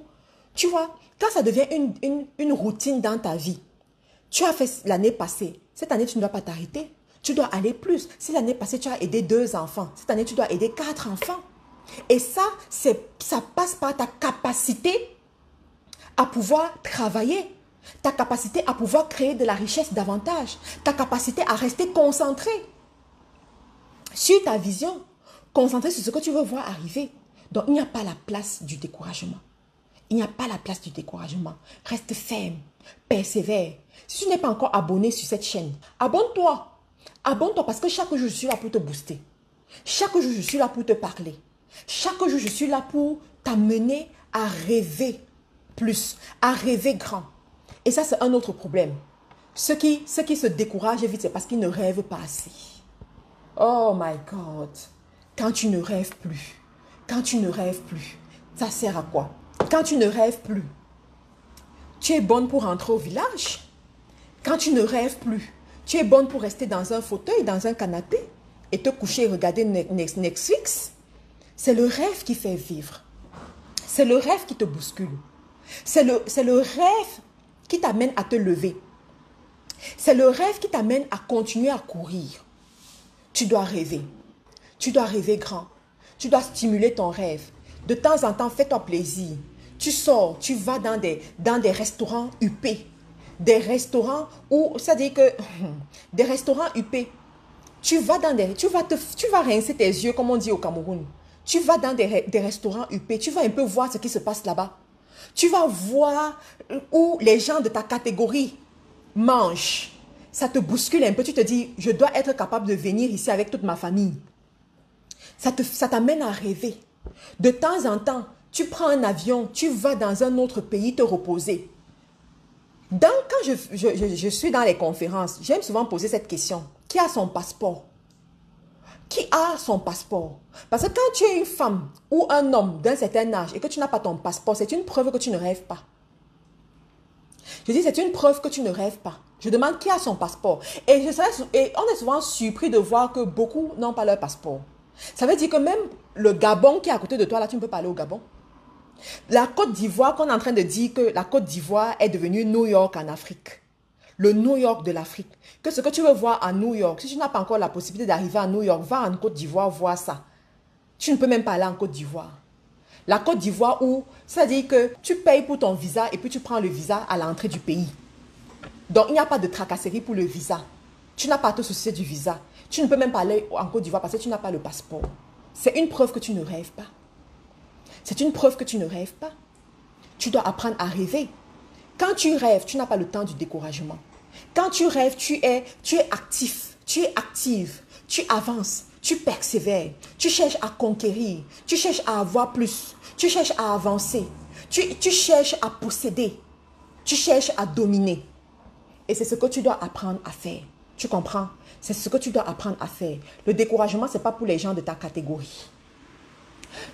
Tu vois, quand ça devient une routine dans ta vie, tu as fait l'année passée. Cette année, tu ne dois pas t'arrêter. Tu dois aller plus. Si l'année passée, tu as aidé 2 enfants. Cette année, tu dois aider 4 enfants. Et ça passe par ta capacité à pouvoir travailler. ta capacité à pouvoir créer de la richesse davantage, ta capacité à rester concentré sur ta vision, concentré sur ce que tu veux voir arriver. Donc, il n'y a pas la place du découragement. Il n'y a pas la place du découragement. Reste ferme, persévère. Si tu n'es pas encore abonné sur cette chaîne, abonne-toi. Abonne-toi parce que chaque jour, je suis là pour te booster. Chaque jour, je suis là pour te parler. Chaque jour, je suis là pour t'amener à rêver plus, à rêver grand. Et ça, c'est un autre problème. Ceux qui se découragent vite, c'est parce qu'ils ne rêvent pas assez. Oh my God. Quand tu ne rêves plus, ça sert à quoi? Quand tu ne rêves plus, tu es bonne pour rentrer au village. Quand tu ne rêves plus, tu es bonne pour rester dans un fauteuil, dans un canapé et te coucher et regarder Netflix. C'est le rêve qui fait vivre. C'est le rêve qui te bouscule. C'est le rêve qui t'amène à te lever. C'est le rêve qui t'amène à continuer à courir. Tu dois rêver. Tu dois rêver grand. Tu dois stimuler ton rêve. De temps en temps, fais-toi plaisir. Tu sors, tu vas dans des restaurants huppés. Des restaurants où, c'est-à-dire que, des restaurants huppés. Tu vas rincer tes yeux, comme on dit au Cameroun. Tu vas dans des restaurants huppés. Tu vas un peu voir ce qui se passe là-bas. Tu vas voir où les gens de ta catégorie mangent. Ça te bouscule un peu. Tu te dis, je dois être capable de venir ici avec toute ma famille. Ça t'amène à rêver. De temps en temps, tu prends un avion, tu vas dans un autre pays te reposer. Quand je suis dans les conférences, j'aime souvent poser cette question. Qui a son passeport? Qui a son passeport? Parce que quand tu es une femme ou un homme d'un certain âge et que tu n'as pas ton passeport, c'est une preuve que tu ne rêves pas. Je dis, c'est une preuve que tu ne rêves pas. Je demande qui a son passeport. Et on est souvent surpris de voir que beaucoup n'ont pas leur passeport. Ça veut dire que même le Gabon qui est à côté de toi, là, tu ne peux pas aller au Gabon. La Côte d'Ivoire, qu'on est en train de dire que la Côte d'Ivoire est devenue New York en Afrique. Le New York de l'Afrique. Que ce que tu veux voir à New York, si tu n'as pas encore la possibilité d'arriver à New York, va en Côte d'Ivoire voir ça. Tu ne peux même pas aller en Côte d'Ivoire. La Côte d'Ivoire où, c'est-à-dire que tu payes pour ton visa et puis tu prends le visa à l'entrée du pays. Donc, il n'y a pas de tracasserie pour le visa. Tu n'as pas à te soucier du visa. Tu ne peux même pas aller en Côte d'Ivoire parce que tu n'as pas le passeport. C'est une preuve que tu ne rêves pas. C'est une preuve que tu ne rêves pas. Tu dois apprendre à rêver. Quand tu rêves, tu n'as pas le temps du découragement. Quand tu rêves, tu es actif, tu es active, tu avances, tu persévères, tu cherches à conquérir, tu cherches à avoir plus, tu cherches à avancer, tu cherches à posséder, tu cherches à dominer. Et c'est ce que tu dois apprendre à faire. Tu comprends? C'est ce que tu dois apprendre à faire. Le découragement, ce n'est pas pour les gens de ta catégorie.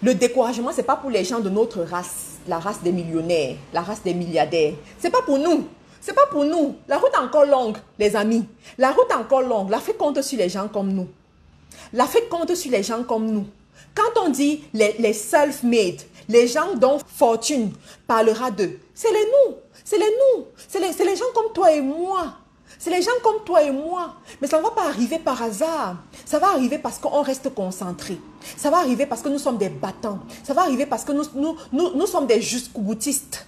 Le découragement, ce n'est pas pour les gens de notre race, la race des millionnaires, la race des milliardaires. Ce n'est pas pour nous. C'est pas pour nous. La route est encore longue, les amis. La route est encore longue. L'Afrique compte sur les gens comme nous. L'Afrique compte sur les gens comme nous. Quand on dit les self-made, les gens dont fortune parlera d'eux, c'est les nous. C'est les nous. C'est les gens comme toi et moi. C'est les gens comme toi et moi. Mais ça ne va pas arriver par hasard. Ça va arriver parce qu'on reste concentré. Ça va arriver parce que nous sommes des battants. Ça va arriver parce que nous sommes des jusqu'au-boutistes.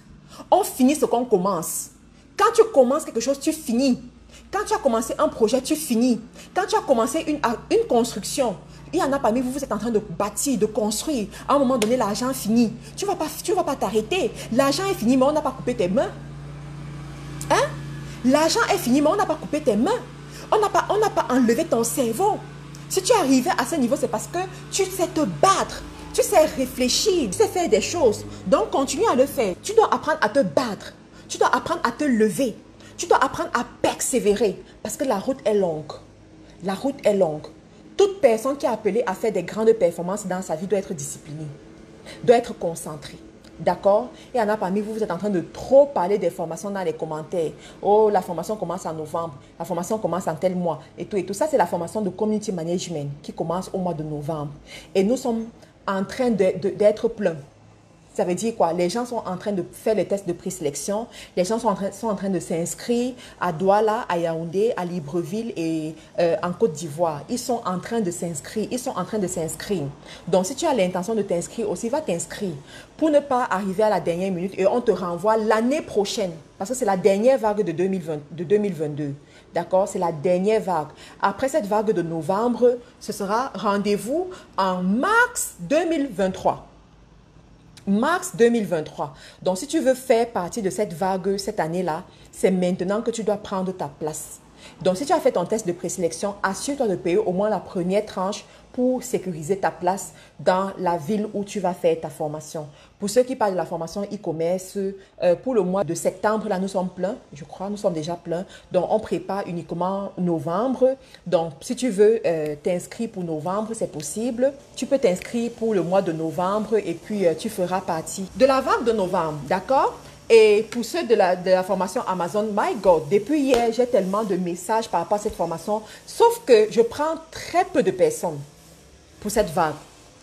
On finit ce qu'on commence. Quand tu commences quelque chose, tu finis. Quand tu as commencé un projet, tu finis. Quand tu as commencé une construction, il y en a parmi vous, vous êtes en train de bâtir, de construire. À un moment donné, l'argent finit. Tu ne vas pas t'arrêter. L'argent est fini, mais on n'a pas coupé tes mains. Hein? L'argent est fini, mais on n'a pas coupé tes mains. On n'a pas enlevé ton cerveau. Si tu es arrivé à ce niveau, c'est parce que tu sais te battre. Tu sais réfléchir. Tu sais faire des choses. Donc, continue à le faire. Tu dois apprendre à te battre. Tu dois apprendre à te lever. Tu dois apprendre à persévérer. Parce que la route est longue. La route est longue. Toute personne qui est appelée à faire des grandes performances dans sa vie doit être disciplinée. Doit être concentrée. D'accord? Et il y en a parmi vous, vous êtes en train de trop parler des formations dans les commentaires. Oh, la formation commence en novembre. La formation commence en tel mois. Et tout, et tout. Ça, c'est la formation de Community Management qui commence au mois de novembre. Et nous sommes en train d'être pleins. Ça veut dire quoi? Les gens sont en train de faire les tests de présélection. Les gens sont en train de s'inscrire à Douala, à Yaoundé, à Libreville et en Côte d'Ivoire. Ils sont en train de s'inscrire. Ils sont en train de s'inscrire. Donc, si tu as l'intention de t'inscrire aussi, va t'inscrire pour ne pas arriver à la dernière minute et on te renvoie l'année prochaine. Parce que c'est la dernière vague de 2022. D'accord? C'est la dernière vague. Après cette vague de novembre, ce sera rendez-vous en mars 2023. Mars 2023. Donc, si tu veux faire partie de cette vague cette année-là, c'est maintenant que tu dois prendre ta place. Donc, si tu as fait ton test de présélection, assure-toi de payer au moins la première tranche pour sécuriser ta place dans la ville où tu vas faire ta formation. Pour ceux qui parlent de la formation e-commerce, pour le mois de septembre, là, nous sommes pleins. Je crois, nous sommes déjà pleins. Donc, on prépare uniquement novembre. Donc, si tu veux t'inscrire pour novembre, c'est possible. Tu peux t'inscrire pour le mois de novembre et puis tu feras partie de la vague de novembre. D'accord? Et pour ceux de la formation Amazon, my God, depuis hier, j'ai tellement de messages par rapport à cette formation, sauf que je prends très peu de personnes pour cette vague.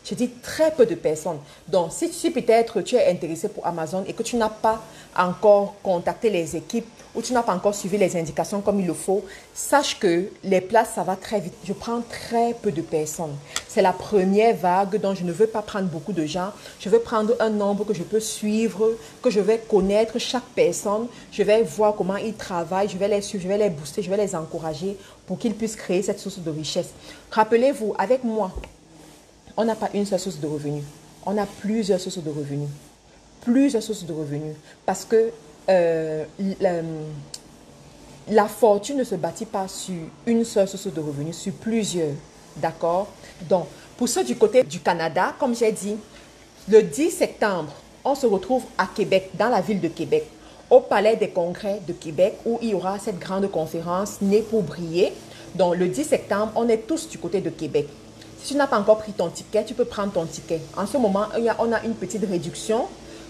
Je dis très peu de personnes. Donc, si peut-être tu es intéressé pour Amazon et que tu n'as pas encore contacté les équipes ou tu n'as pas encore suivi les indications comme il le faut, sache que les places, ça va très vite. Je prends très peu de personnes. C'est la première vague, donc je ne veux pas prendre beaucoup de gens. Je veux prendre un nombre que je peux suivre, que je vais connaître chaque personne. Je vais voir comment ils travaillent, je vais les suivre, je vais les booster, je vais les encourager pour qu'ils puissent créer cette source de richesse. Rappelez-vous, avec moi, on n'a pas une seule source de revenus. On a plusieurs sources de revenus. Plusieurs sources de revenus. Parce que la fortune ne se bâtit pas sur une seule source de revenus, sur plusieurs. D'accord? Donc, pour ceux du côté du Canada, comme j'ai dit, le 10 septembre, on se retrouve à Québec, dans la ville de Québec, au Palais des Congrès de Québec, où il y aura cette grande conférence Né pour briller. Donc, le 10 septembre, on est tous du côté de Québec. Si tu n'as pas encore pris ton ticket, tu peux prendre ton ticket. En ce moment, on a une petite réduction.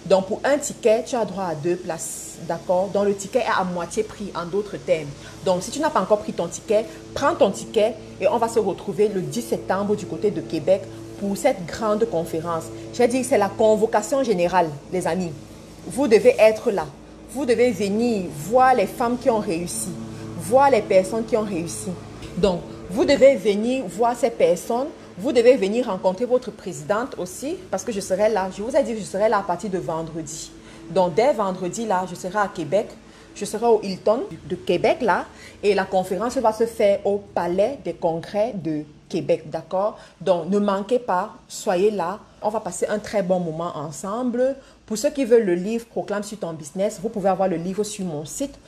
Donc, pour un ticket, tu as droit à 2 places. D'accord? Donc, le ticket est à moitié prix, en d'autres termes. Donc, si tu n'as pas encore pris ton ticket, prends ton ticket et on va se retrouver le 10 septembre du côté de Québec pour cette grande conférence. J'ai dit, c'est la convocation générale, les amis. Vous devez être là. Vous devez venir voir les femmes qui ont réussi, voir les personnes qui ont réussi. Donc, vous devez venir voir ces personnes. Vous devez venir rencontrer votre présidente aussi parce que je serai là. Je vous ai dit que je serai là à partir de vendredi. Donc, dès vendredi, là, je serai à Québec. Je serai au Hilton de Québec, là. Et la conférence va se faire au Palais des Congrès de Québec, d'accord? Donc, ne manquez pas, soyez là. On va passer un très bon moment ensemble. Pour ceux qui veulent le livre Proclame sur ton business, vous pouvez avoir le livre sur mon site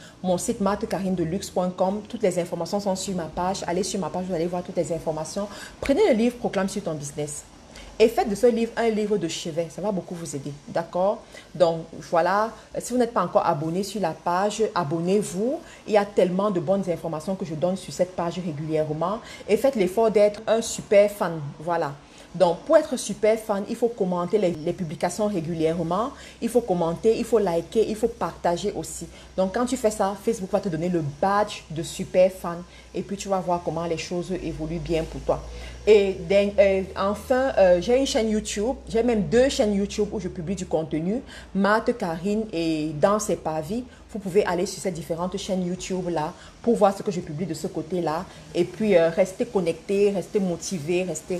marthekarinedeluxe.com. Toutes les informations sont sur ma page. Allez sur ma page, vous allez voir toutes les informations. Prenez le livre Proclame sur ton business et faites de ce livre un livre de chevet. Ça va beaucoup vous aider, d'accord? Donc, voilà. Si vous n'êtes pas encore abonné sur la page, abonnez-vous. Il y a tellement de bonnes informations que je donne sur cette page régulièrement. Et faites l'effort d'être un super fan. Voilà. Donc, pour être super fan, il faut commenter les publications régulièrement. Il faut commenter, il faut liker, il faut partager aussi. Donc, quand tu fais ça, Facebook va te donner le badge de super fan. Et puis, tu vas voir comment les choses évoluent bien pour toi. Et enfin, j'ai une chaîne YouTube. J'ai même 2 chaînes YouTube où je publie du contenu. Marthe Karine et Danse et Pavis. Vous pouvez aller sur ces différentes chaînes YouTube-là pour voir ce que je publie de ce côté-là. Et puis, restez connectés, restez motivés, restez.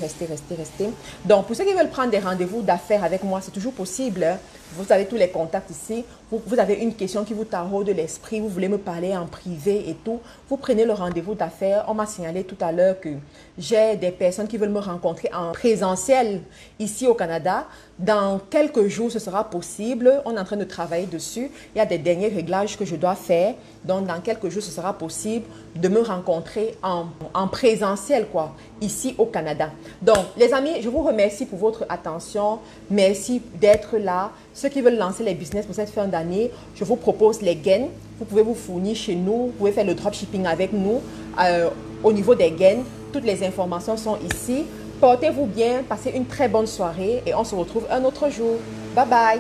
Donc, pour ceux qui veulent prendre des rendez-vous d'affaires avec moi, c'est toujours possible. Vous avez tous les contacts ici. Vous avez une question qui vous taraude de l'esprit. Vous voulez me parler en privé et tout. Vous prenez le rendez-vous d'affaires. On m'a signalé tout à l'heure que j'ai des personnes qui veulent me rencontrer en présentiel ici au Canada. Dans quelques jours, ce sera possible. On est en train de travailler dessus. Il y a des derniers réglages que je dois faire. Donc, dans quelques jours, ce sera possible de me rencontrer en présentiel, quoi, ici au Canada. Donc, les amis, je vous remercie pour votre attention. Merci d'être là. Ceux qui veulent lancer les business pour cette fin d'année, je vous propose les gains. Vous pouvez vous fournir chez nous. Vous pouvez faire le dropshipping avec nous au niveau des gains. Toutes les informations sont ici. Portez-vous bien, passez une très bonne soirée et on se retrouve un autre jour. Bye bye!